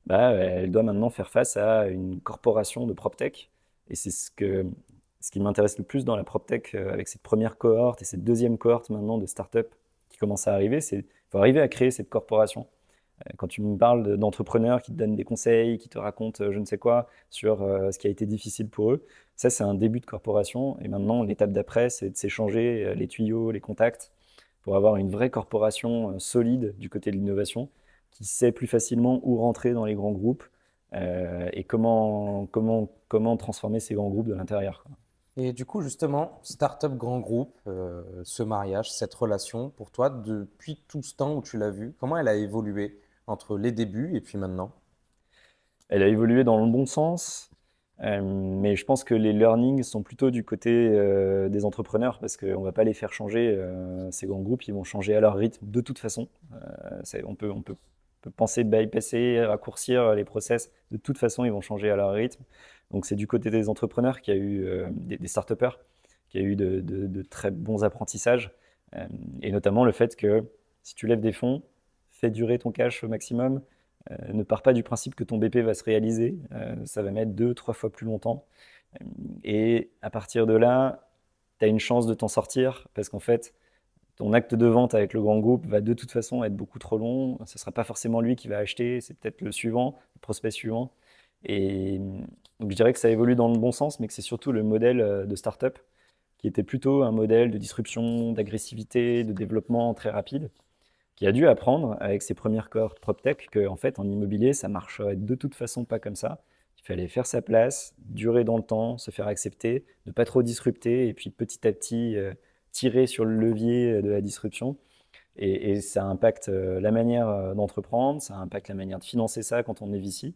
bah, elle doit maintenant faire face à une corporation de PropTech. Et c'est ce qui m'intéresse le plus dans la PropTech, avec cette première cohorte et cette deuxième cohorte maintenant de startups qui commencent à arriver, c'est qu'il faut arriver à créer cette corporation. Quand tu me parles d'entrepreneurs qui te donnent des conseils, qui te racontent je ne sais quoi sur ce qui a été difficile pour eux, ça c'est un début de corporation. Et maintenant, l'étape d'après, c'est de s'échanger les tuyaux, les contacts, pour avoir une vraie corporation solide du côté de l'innovation, qui sait plus facilement où rentrer dans les grands groupes et comment transformer ces grands groupes de l'intérieur, quoi. Et du coup, justement, start-up grand groupe, ce mariage, cette relation, pour toi, depuis tout ce temps où tu l'as vu, comment elle a évolué entre les débuts et puis maintenant? Elle a évolué dans le bon sens, mais je pense que les learnings sont plutôt du côté des entrepreneurs, parce qu'on ne va pas les faire changer. Ces grands groupes, ils vont changer à leur rythme de toute façon. On peut penser bypasser, raccourcir les process. De toute façon, ils vont changer à leur rythme. Donc c'est du côté des entrepreneurs qu'il y a eu des start-upers, qu'il y a eu de très bons apprentissages, et notamment le fait que si tu lèves des fonds, fais durer ton cash au maximum. Ne pars pas du principe que ton BP va se réaliser. Ça va mettre 2, 3 fois plus longtemps. Et à partir de là, tu as une chance de t'en sortir, parce qu'en fait, ton acte de vente avec le grand groupe va de toute façon être beaucoup trop long. Ce ne sera pas forcément lui qui va acheter, c'est peut-être le suivant, le prospect suivant. Et donc je dirais que ça évolue dans le bon sens, mais que c'est surtout le modèle de start-up qui était plutôt un modèle de disruption, d'agressivité, de développement très rapide, qui a dû apprendre avec ses premières cohortes PropTech qu'en fait, en immobilier, ça marcherait de toute façon pas comme ça. Il fallait faire sa place, durer dans le temps, se faire accepter, ne pas trop disrupter, et puis petit à petit tirer sur le levier de la disruption. Et ça impacte la manière d'entreprendre, ça impacte la manière de financer ça quand on est VC.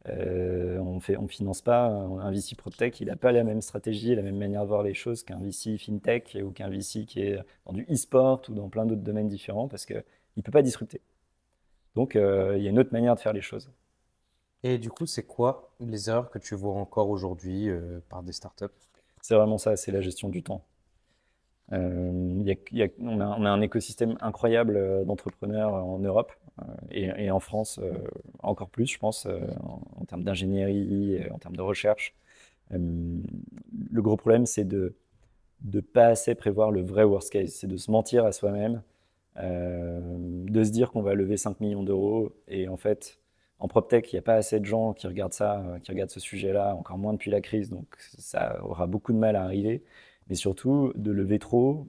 On finance pas un VC PropTech, il n'a pas la même stratégie, la même manière de voir les choses qu'un VC FinTech ou qu'un VC qui est dans du e-sport ou dans plein d'autres domaines différents, parce qu'il ne peut pas disrupter. Donc il y a une autre manière de faire les choses. Et du coup, c'est quoi les erreurs que tu vois encore aujourd'hui par des startups? C'est vraiment ça, c'est la gestion du temps. On a un écosystème incroyable d'entrepreneurs en Europe et en France encore plus, je pense, en termes d'ingénierie, en termes de recherche. Le gros problème, c'est de ne pas assez prévoir le vrai worst case, c'est de se mentir à soi-même, de se dire qu'on va lever 5 millions d'euros, et en fait, en PropTech, il n'y a pas assez de gens qui regardent ça, qui regardent ce sujet-là, encore moins depuis la crise, donc ça aura beaucoup de mal à arriver. Mais surtout de lever trop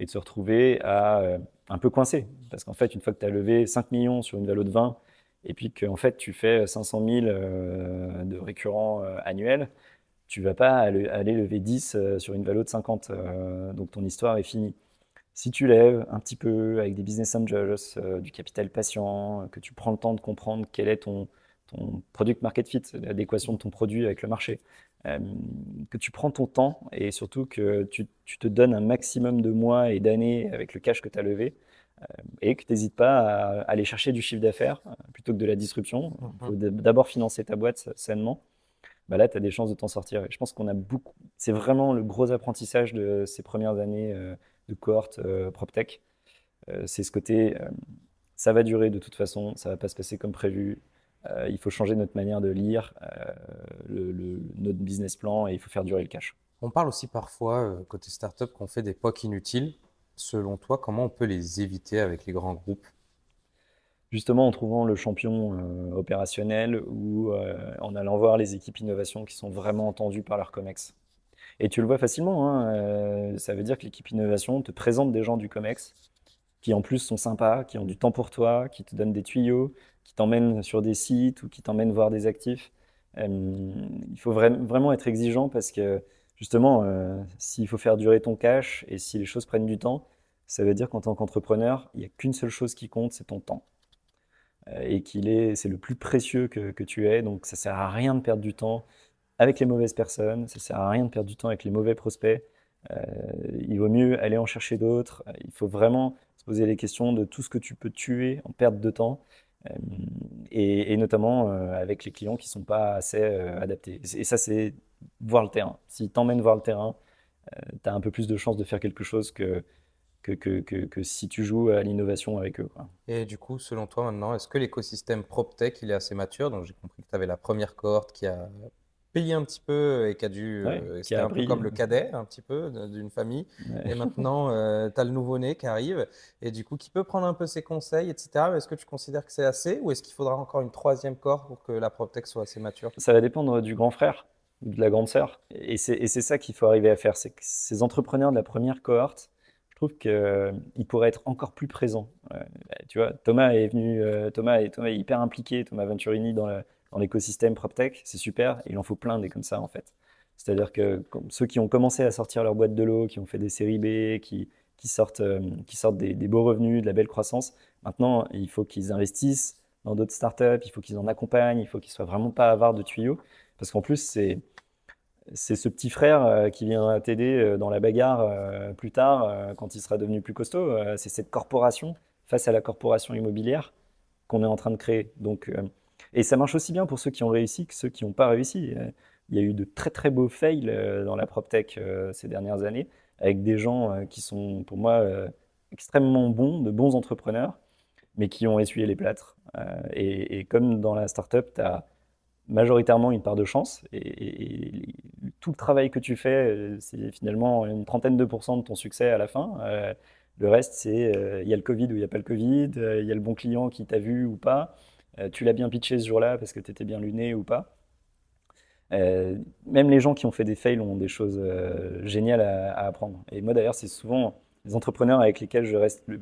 et de se retrouver un peu coincé. Parce qu'en fait, une fois que tu as levé 5 millions sur une valo de 20, et puis qu'en fait tu fais 500 000 de récurrents annuels, tu vas pas aller lever 10 sur une valo de 50. Donc ton histoire est finie. Si tu lèves un petit peu avec des business angels, du capital patient, que tu prends le temps de comprendre quel est ton product market fit, l'adéquation de ton produit avec le marché, que tu prends ton temps et surtout que tu te donnes un maximum de mois et d'années avec le cash que tu as levé, et que tu n'hésites pas à aller chercher du chiffre d'affaires plutôt que de la disruption. Il faut d'abord financer ta boîte sainement. Bah là, tu as des chances de t'en sortir. Et je pense qu'on a beaucoup. C'est vraiment le gros apprentissage de ces premières années de cohorte PropTech. C'est ce côté, ça va durer de toute façon, ça va pas se passer comme prévu. Il faut changer notre manière de lire notre business plan, et il faut faire durer le cash. On parle aussi parfois, côté startup, qu'on fait des POC inutiles. Selon toi, comment on peut les éviter avec les grands groupes? Justement en trouvant le champion opérationnel, ou en allant voir les équipes innovation qui sont vraiment entendues par leur COMEX. Et tu le vois facilement, hein, ça veut dire que l'équipe innovation te présente des gens du COMEX qui en plus sont sympas, qui ont du temps pour toi, qui te donnent des tuyaux, qui t'emmènent sur des sites ou qui t'emmènent voir des actifs. Il faut vraiment être exigeant parce que justement, s'il faut faire durer ton cash et si les choses prennent du temps, ça veut dire qu'en tant qu'entrepreneur, il n'y a qu'une seule chose qui compte, c'est ton temps. Et c'est le plus précieux que tu aies. Donc ça sert à rien de perdre du temps avec les mauvaises personnes, ça sert à rien de perdre du temps avec les mauvais prospects. Euh, il vaut mieux aller en chercher d'autres. Il faut vraiment se poser les questions de tout ce que tu peux tuer en perte de temps. Euh, et notamment avec les clients qui ne sont pas assez adaptés. Et ça, c'est voir le terrain. S'ils t'emmènent voir le terrain, tu as un peu plus de chances de faire quelque chose que si tu joues à l'innovation avec eux, quoi. Et du coup, selon toi maintenant, est-ce que l'écosystème PropTech, il est assez mature? Donc j'ai compris que tu avais la première cohorte qui a payé un petit peu et qui a dû, Ouais, qui c'était a un peu appris. comme le cadet, un petit peu, d'une famille. Et Ouais. maintenant, tu as le nouveau-né qui arrive et du coup, qui peut prendre un peu ses conseils, etc. Mais est-ce que tu considères que c'est assez ou est-ce qu'il faudra encore une troisième cohorte pour que la PropTech soit assez mature? Ça va dépendre du grand frère ou de la grande sœur. Et c'est ça qu'il faut arriver à faire. C'est que ces entrepreneurs de la première cohorte, je trouve qu'ils pourraient être encore plus présents. Tu vois, Thomas est venu, Thomas est hyper impliqué, Thomas Venturini dans l'écosystème PropTech, c'est super. Et il en faut plein des comme ça en fait. C'est-à-dire que ceux qui ont commencé à sortir leur boîte de l'eau, qui ont fait des séries B, qui sortent des beaux revenus, de la belle croissance, maintenant il faut qu'ils investissent dans d'autres startups, il faut qu'ils en accompagnent, il faut qu'ils soient vraiment pas avares de tuyaux. Parce qu'en plus, c'est ce petit frère qui vient t'aider dans la bagarre plus tard, quand il sera devenu plus costaud. C'est cette corporation face à la corporation immobilière qu'on est en train de créer. Donc, et ça marche aussi bien pour ceux qui ont réussi que ceux qui n'ont pas réussi. Il y a eu de très très beaux fails dans la PropTech ces dernières années, avec des gens qui sont pour moi extrêmement bons, de bons entrepreneurs, mais qui ont essuyé les plâtres. Et comme dans la startup, tu as majoritairement une part de chance. Et tout le travail que tu fais, c'est finalement une trentaine de pourcents de ton succès à la fin. Le reste, c'est il y a le Covid ou il n'y a pas le Covid, il y a le bon client qui t'a vu ou pas, tu l'as bien pitché ce jour-là parce que tu étais bien luné ou pas. Même les gens qui ont fait des fails ont des choses géniales à apprendre. Et moi d'ailleurs, c'est souvent les entrepreneurs avec lesquels je reste le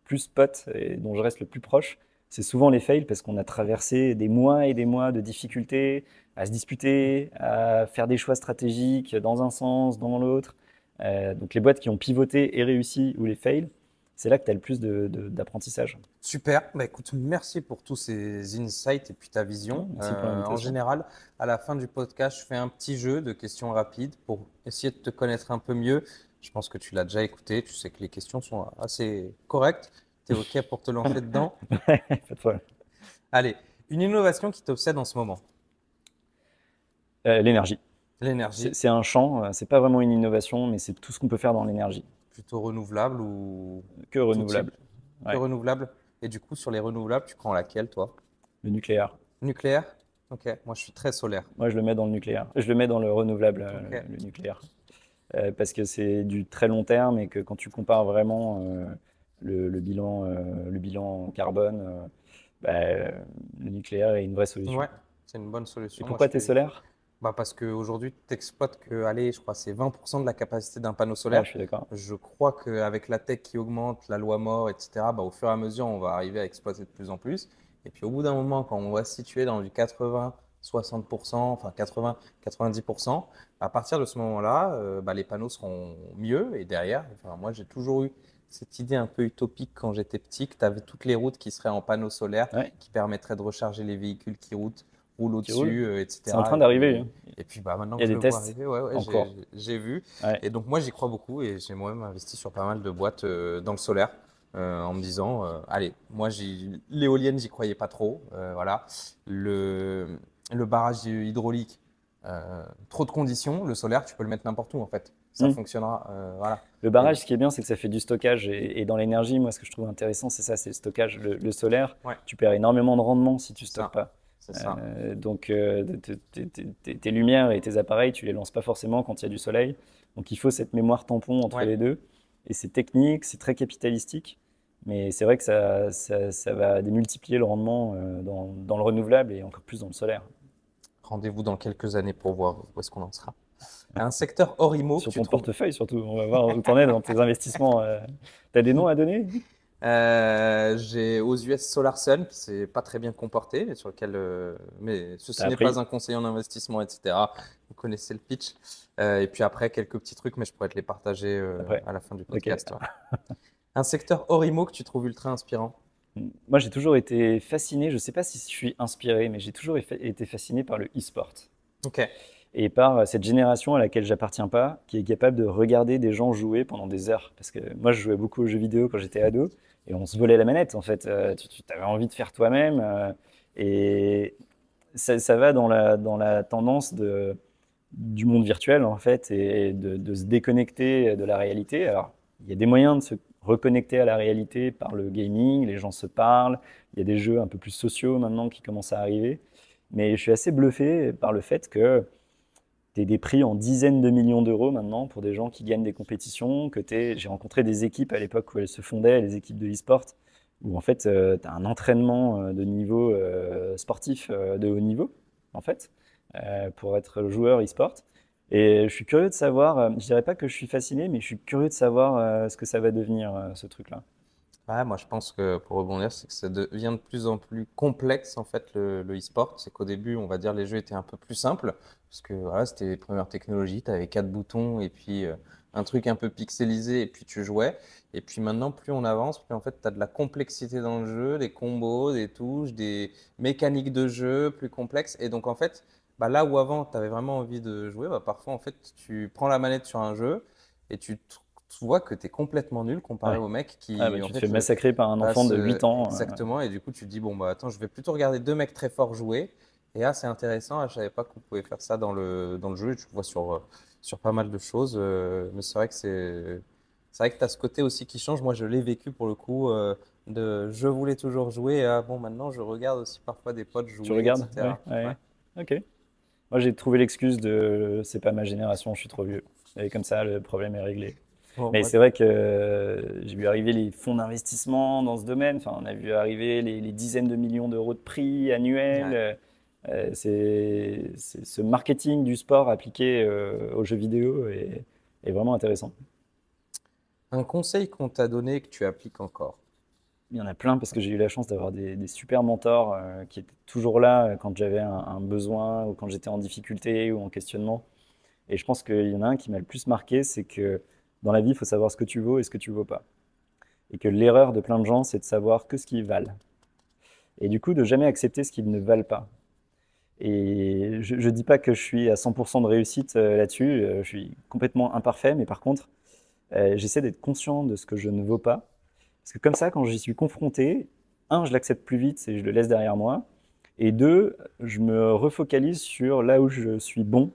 plus pote et dont je reste le plus proche, c'est souvent les fails parce qu'on a traversé des mois et des mois de difficultés à se disputer, à faire des choix stratégiques dans un sens, dans l'autre. Donc les boîtes qui ont pivoté et réussi ou les fails, c'est là que tu as le plus d'apprentissage. Super. Bah, écoute, merci pour tous ces insights et puis ta vision. Merci pour En l'invitation. général, à la fin du podcast, je fais un petit jeu de questions rapides pour essayer de te connaître un peu mieux. Je pense que tu l'as déjà écouté. Tu sais que les questions sont assez correctes. Tu es OK pour te lancer dedans? Pas de problème. Allez, une innovation qui t'obsède en ce moment. L'énergie. L'énergie, C'est un champ, c'est pas vraiment une innovation, mais c'est tout ce qu'on peut faire dans l'énergie. plutôt renouvelable ou Que tout type? renouvelable. Que Ouais. renouvelable. Et du coup, sur les renouvelables, tu prends laquelle, toi? Le nucléaire. Nucléaire? Ok, moi je suis très solaire. Moi, je le mets dans le nucléaire. Je le mets dans le renouvelable, Ok. le nucléaire. Parce que c'est du très long terme et que quand tu compares vraiment le bilan carbone, bah, le nucléaire est une vraie solution. Ouais, c'est une bonne Et solution. Moi, pourquoi tu es solaire? bah parce qu'aujourd'hui, tu n'exploites que, allez, je crois, c'est 20% de la capacité d'un panneau Ouais, solaire. je suis d'accord. Je crois qu'avec la tech qui augmente, la loi More, etc., bah, au fur et à mesure, on va arriver à exploiter de plus en plus. Et puis au bout d'un moment, quand on va se situer dans du 80, 60%, enfin 80, 90%, à partir de ce moment-là, bah, les panneaux seront mieux. Et derrière, enfin, moi, j'ai toujours eu cette idée un peu utopique quand j'étais petit, que tu avais toutes les routes qui seraient en panneaux solaires, Ouais, qui permettraient de recharger les véhicules qui roulent qui roule. au-dessus, C'est en etc. train d'arriver, hein. Et puis bah, maintenant Il y a que je des le vois tests arriver, ouais, ouais, encore. j'ai vu. Ouais. Et donc moi, j'y crois beaucoup et j'ai moi-même investi sur pas mal de boîtes dans le solaire en me disant, allez, moi, l'éolienne, j'y croyais pas trop. Voilà. Le barrage hydraulique, trop de conditions. Le solaire, tu peux le mettre n'importe où en fait. Ça Mm. fonctionnera. Voilà. Le Et, barrage, ce qui est bien, c'est que ça fait du stockage. Et dans l'énergie, moi, ce que je trouve intéressant, c'est ça, c'est le stockage. Le solaire, ouais, tu perds énormément de rendement si tu c'est stockes ça. pas. C'est ça. Donc, tes lumières et tes appareils, tu les lances pas forcément quand il y a du soleil. Donc, il faut cette mémoire tampon entre Ouais. les deux. Et c'est technique, c'est très capitalistique. Mais c'est vrai que ça va démultiplier le rendement dans le renouvelable et encore plus dans le solaire. Rendez-vous dans quelques années pour voir où est-ce qu'on en sera. Un secteur hors IMO que Sur tu ton trouves. portefeuille, surtout. On va voir où tu en es dans tes investissements. Tu as des noms à donner? J'ai aux US SolarSun qui s'est pas très bien comporté, mais sur lequel, mais ceci T'as n'est pas appris un conseiller en investissement, etc. Vous connaissez le pitch. Et puis après, quelques petits trucs, mais je pourrais te les partager après? à la fin du Ok. podcast. Ouais. Un secteur hors IMO que tu trouves ultra inspirant? Moi, j'ai toujours été fasciné, je ne sais pas si je suis inspiré, mais j'ai toujours été fasciné par le e-sport Ok. et par cette génération à laquelle j'appartiens pas, qui est capable de regarder des gens jouer pendant des heures. Parce que moi, je jouais beaucoup aux jeux vidéo quand j'étais ado et on se volait la manette en fait. Tu avais envie de faire toi-même et ça va dans la tendance du monde virtuel en fait et de se déconnecter de la réalité. Alors, il y a des moyens de se reconnecter à la réalité par le gaming, les gens se parlent, il y a des jeux un peu plus sociaux maintenant qui commencent à arriver. Mais je suis assez bluffé par le fait que tu des prix en dizaines de millions d'euros maintenant pour des gens qui gagnent des compétitions, j'ai rencontré des équipes à l'époque où elles se fondaient, les équipes de e-sport, où en fait tu as un entraînement de niveau sportif de haut niveau, en fait, pour être joueur e-sport. Et je suis curieux de savoir, je dirais pas que je suis fasciné, mais je suis curieux de savoir ce que ça va devenir, ce truc-là. Ouais, moi je pense que pour rebondir, c'est que ça devient de plus en plus complexe en fait le e-sport. C'est qu'au début, on va dire les jeux étaient un peu plus simples parce que voilà, c'était les premières technologies, tu avais quatre boutons et puis un truc un peu pixelisé et puis tu jouais. Et puis maintenant, plus on avance, plus en fait tu as de la complexité dans le jeu, des combos, des touches, des mécaniques de jeu plus complexes. Et donc en fait, bah, là où avant tu avais vraiment envie de jouer, bah, parfois en fait tu prends la manette sur un jeu et tu vois que tu es complètement nul comparé Ouais. au mec Ah bah, qui, en tu te fais fait, massacrer par un enfant passe de 8 ans. exactement. Et du coup, tu te dis, bon, bah attends, je vais plutôt regarder deux mecs très forts jouer. Et là, c'est intéressant. Ah, je savais pas qu'on pouvait faire ça dans le jeu. Et tu le vois sur pas mal de choses. Mais c'est vrai que c'est vrai que tu as ce côté aussi qui change. Moi, je l'ai vécu pour le coup. Je voulais toujours jouer. Et ah, bon, maintenant, je regarde aussi parfois des potes Tu jouer, regardes? Ouais, etc. Ouais. ouais. Ok. Moi, j'ai trouvé l'excuse de c'est pas ma génération, je suis trop vieux. Et comme ça, le problème est réglé. Bon, Mais moi, c'est vrai que j'ai vu arriver les fonds d'investissement dans ce domaine. Enfin, on a vu arriver les dizaines de millions d'euros de prix annuels. ouais. Ce marketing du sport appliqué aux jeux vidéo est vraiment intéressant. Un conseil qu'on t'a donné et que tu appliques encore. Il y en a plein parce que j'ai eu la chance d'avoir des super mentors qui étaient toujours là quand j'avais un besoin ou quand j'étais en difficulté ou en questionnement. Et je pense qu'il y en a un qui m'a le plus marqué, c'est que dans la vie, il faut savoir ce que tu vaux et ce que tu vaux pas. Et que l'erreur de plein de gens, c'est de savoir que ce qu'ils valent. Et du coup, de jamais accepter ce qu'ils ne valent pas. Et je ne dis pas que je suis à 100% de réussite là-dessus, je suis complètement imparfait, mais par contre, j'essaie d'être conscient de ce que je ne vaux pas. Parce que comme ça, quand j'y suis confronté, un, je l'accepte plus vite et je le laisse derrière moi. Et deux, je me refocalise sur là où je suis bon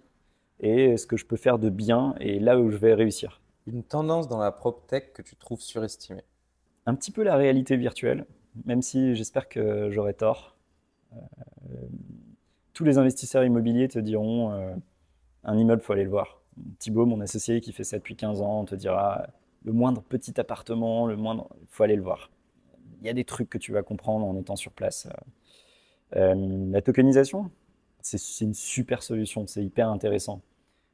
et ce que je peux faire de bien et là où je vais réussir. Une tendance dans la PropTech que tu trouves surestimée. Un petit peu la réalité virtuelle, même si j'espère que j'aurai tort. Tous les investisseurs immobiliers te diront un immeuble, faut aller le voir. Thibaut, mon associé qui fait ça depuis 15 ans, te dira le moindre petit appartement, le moindre, faut aller le voir. Il y a des trucs que tu vas comprendre en étant sur place. La tokenisation, c'est une super solution, c'est hyper intéressant.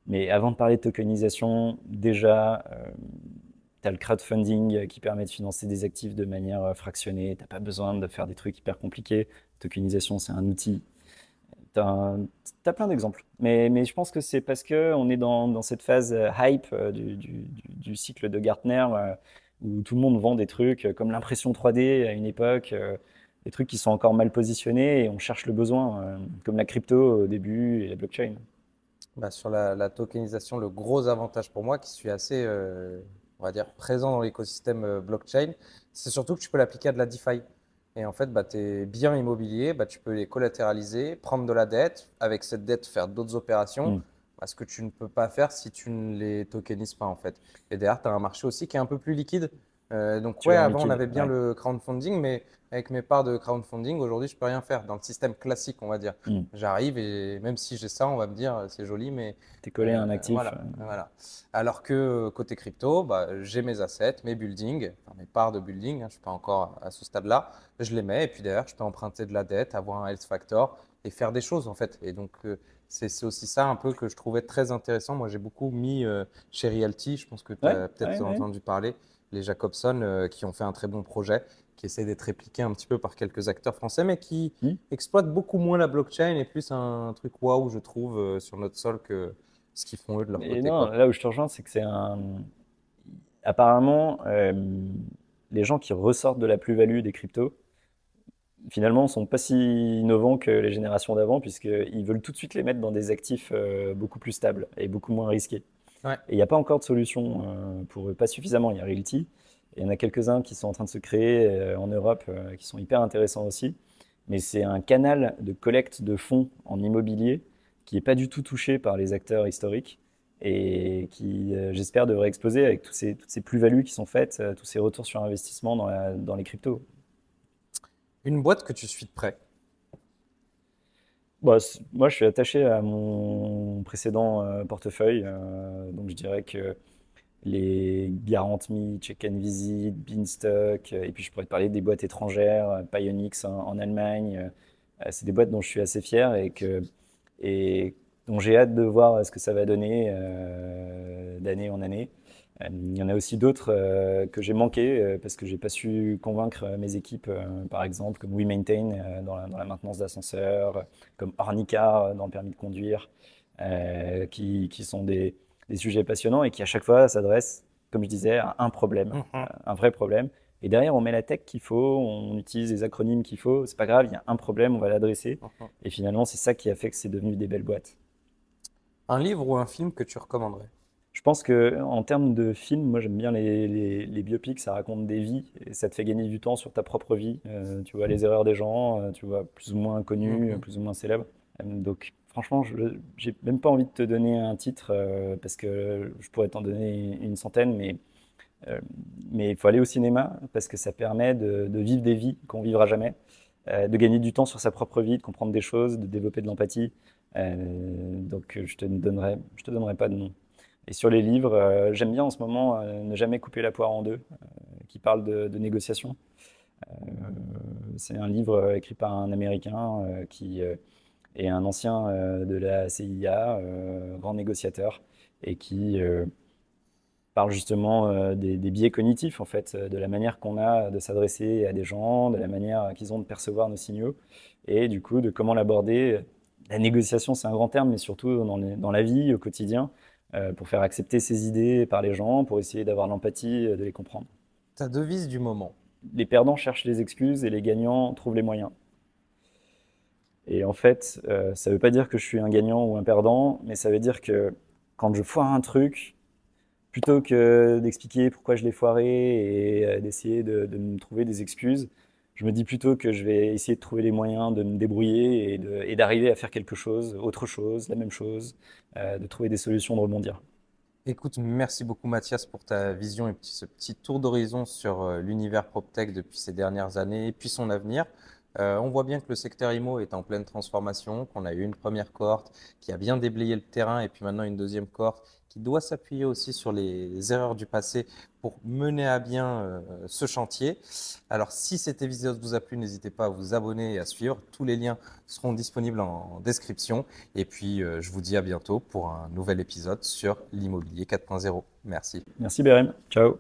Mais avant de parler de tokenisation, déjà, tu as le crowdfunding qui permet de financer des actifs de manière fractionnée. Tu n'as pas besoin de faire des trucs hyper compliqués. Tokenisation, c'est un outil. Tu as plein d'exemples. Mais je pense que c'est parce qu'on est dans cette phase hype du cycle de Gartner où tout le monde vend des trucs comme l'impression 3D à une époque, des trucs qui sont encore mal positionnés et on cherche le besoin, comme la crypto au début et la blockchain. Bah, sur la tokenisation, le gros avantage pour moi, qui suis assez, on va dire, présent dans l'écosystème blockchain, c'est surtout que tu peux l'appliquer à de la DeFi. Et en fait, bah, tes biens immobiliers, bah, tu peux les collatéraliser, prendre de la dette, avec cette dette faire d'autres opérations, Mm. bah, ce que tu ne peux pas faire si tu ne les tokenises pas en fait. Et derrière, tu as un marché aussi qui est un peu plus liquide. Donc Tu ouais, es en avant on liquide, avait bien ouais. le crowdfunding, mais avec mes parts de crowdfunding, aujourd'hui, je peux rien faire dans le système classique, on va dire. Mm. J'arrive et même si j'ai ça, on va me dire c'est joli, mais T'es collé à un actif. voilà. Alors que côté crypto, bah, j'ai mes assets, mes buildings, enfin, mes parts de building, hein, je ne suis pas encore à ce stade-là, je les mets et puis derrière, je peux emprunter de la dette, avoir un health factor et faire des choses en fait. Et donc, c'est aussi ça un peu que je trouvais très intéressant. Moi, j'ai beaucoup mis chez Realty, je pense que tu Ouais, as ouais, peut-être ouais. entendu parler. les Jacobson, qui ont fait un très bon projet, qui essaie d'être répliqué un petit peu par quelques acteurs français, mais qui exploitent beaucoup moins la blockchain et plus un truc waouh, je trouve, sur notre sol que ce qu'ils font eux de leur Et côté, non, quoi. là où je te rejoins, c'est que c'est un. Apparemment, les gens qui ressortent de la plus-value des cryptos, finalement, sont pas si innovants que les générations d'avant, puisqu'ils veulent tout de suite les mettre dans des actifs beaucoup plus stables et beaucoup moins risqués. Ouais. Et il n'y a pas encore de solution pour eux, pas suffisamment. Il y a Realty, et il y en a quelques-uns qui sont en train de se créer en Europe, qui sont hyper intéressants aussi. Mais c'est un canal de collecte de fonds en immobilier qui n'est pas du tout touché par les acteurs historiques et qui, j'espère, devrait exploser avec toutes ces plus-values qui sont faites, tous ces retours sur investissement dans les cryptos. Une boîte que tu suis de près. Bah, moi, je suis attaché à mon précédent portefeuille, donc je dirais que les GarantMe, Check and Visit, Beanstalk, et puis je pourrais te parler des boîtes étrangères, Pionex en Allemagne. C'est des boîtes dont je suis assez fier et dont j'ai hâte de voir ce que ça va donner d'année en année. Il y en a aussi d'autres que j'ai manqué parce que j'ai pas su convaincre mes équipes, par exemple, comme WeMaintain dans la maintenance d'ascenseurs, comme Ornicar dans le permis de conduire, qui sont des sujets passionnants et qui à chaque fois s'adressent, comme je disais, à un problème, un vrai problème. Et derrière, on met la tech qu'il faut, on utilise les acronymes qu'il faut. C'est pas grave, il y a un problème, on va l'adresser. Et finalement, c'est ça qui a fait que c'est devenu des belles boîtes. Un livre ou un film que tu recommanderais? Je pense que en termes de films, moi j'aime bien les biopics, ça raconte des vies et ça te fait gagner du temps sur ta propre vie. Tu vois les erreurs des gens, tu vois plus ou moins connus, plus ou moins célèbres. Donc franchement, j'ai même pas envie de te donner un titre parce que je pourrais t'en donner une centaine, mais il faut aller au cinéma parce que ça permet de vivre des vies qu'on vivra jamais, de gagner du temps sur sa propre vie, de comprendre des choses, de développer de l'empathie. Donc je te donnerai pas de nom. Et sur les livres, j'aime bien en ce moment Ne jamais couper la poire en deux, qui parle de négociation. Euh, c'est un livre écrit par un Américain qui est un ancien de la CIA, grand négociateur, et qui parle justement des biais cognitifs, en fait, de la manière qu'on a de s'adresser à des gens, de la manière qu'ils ont de percevoir nos signaux, et du coup de comment l'aborder. La négociation, c'est un grand terme, mais surtout dans la vie, au quotidien, pour faire accepter ses idées par les gens, pour essayer d'avoir l'empathie, de les comprendre. Ta devise du moment. Les perdants cherchent les excuses et les gagnants trouvent les moyens. Et en fait, ça ne veut pas dire que je suis un gagnant ou un perdant, mais ça veut dire que quand je foire un truc, plutôt que d'expliquer pourquoi je l'ai foiré et d'essayer de me trouver des excuses, je me dis plutôt que je vais essayer de trouver les moyens de me débrouiller et d'arriver à faire quelque chose, autre chose, la même chose, de trouver des solutions, de rebondir. Écoute, merci beaucoup Mathias pour ta vision et ce petit tour d'horizon sur l'univers PropTech depuis ces dernières années et puis son avenir. On voit bien que le secteur IMO est en pleine transformation, qu'on a eu une première cohorte qui a bien déblayé le terrain et puis maintenant une deuxième cohorte qui doit s'appuyer aussi sur les erreurs du passé pour mener à bien ce chantier. Alors si cet épisode vous a plu, n'hésitez pas à vous abonner et à suivre. Tous les liens seront disponibles en description. Et puis je vous dis à bientôt pour un nouvel épisode sur l'immobilier 4.0. Merci. Merci Bérem, ciao.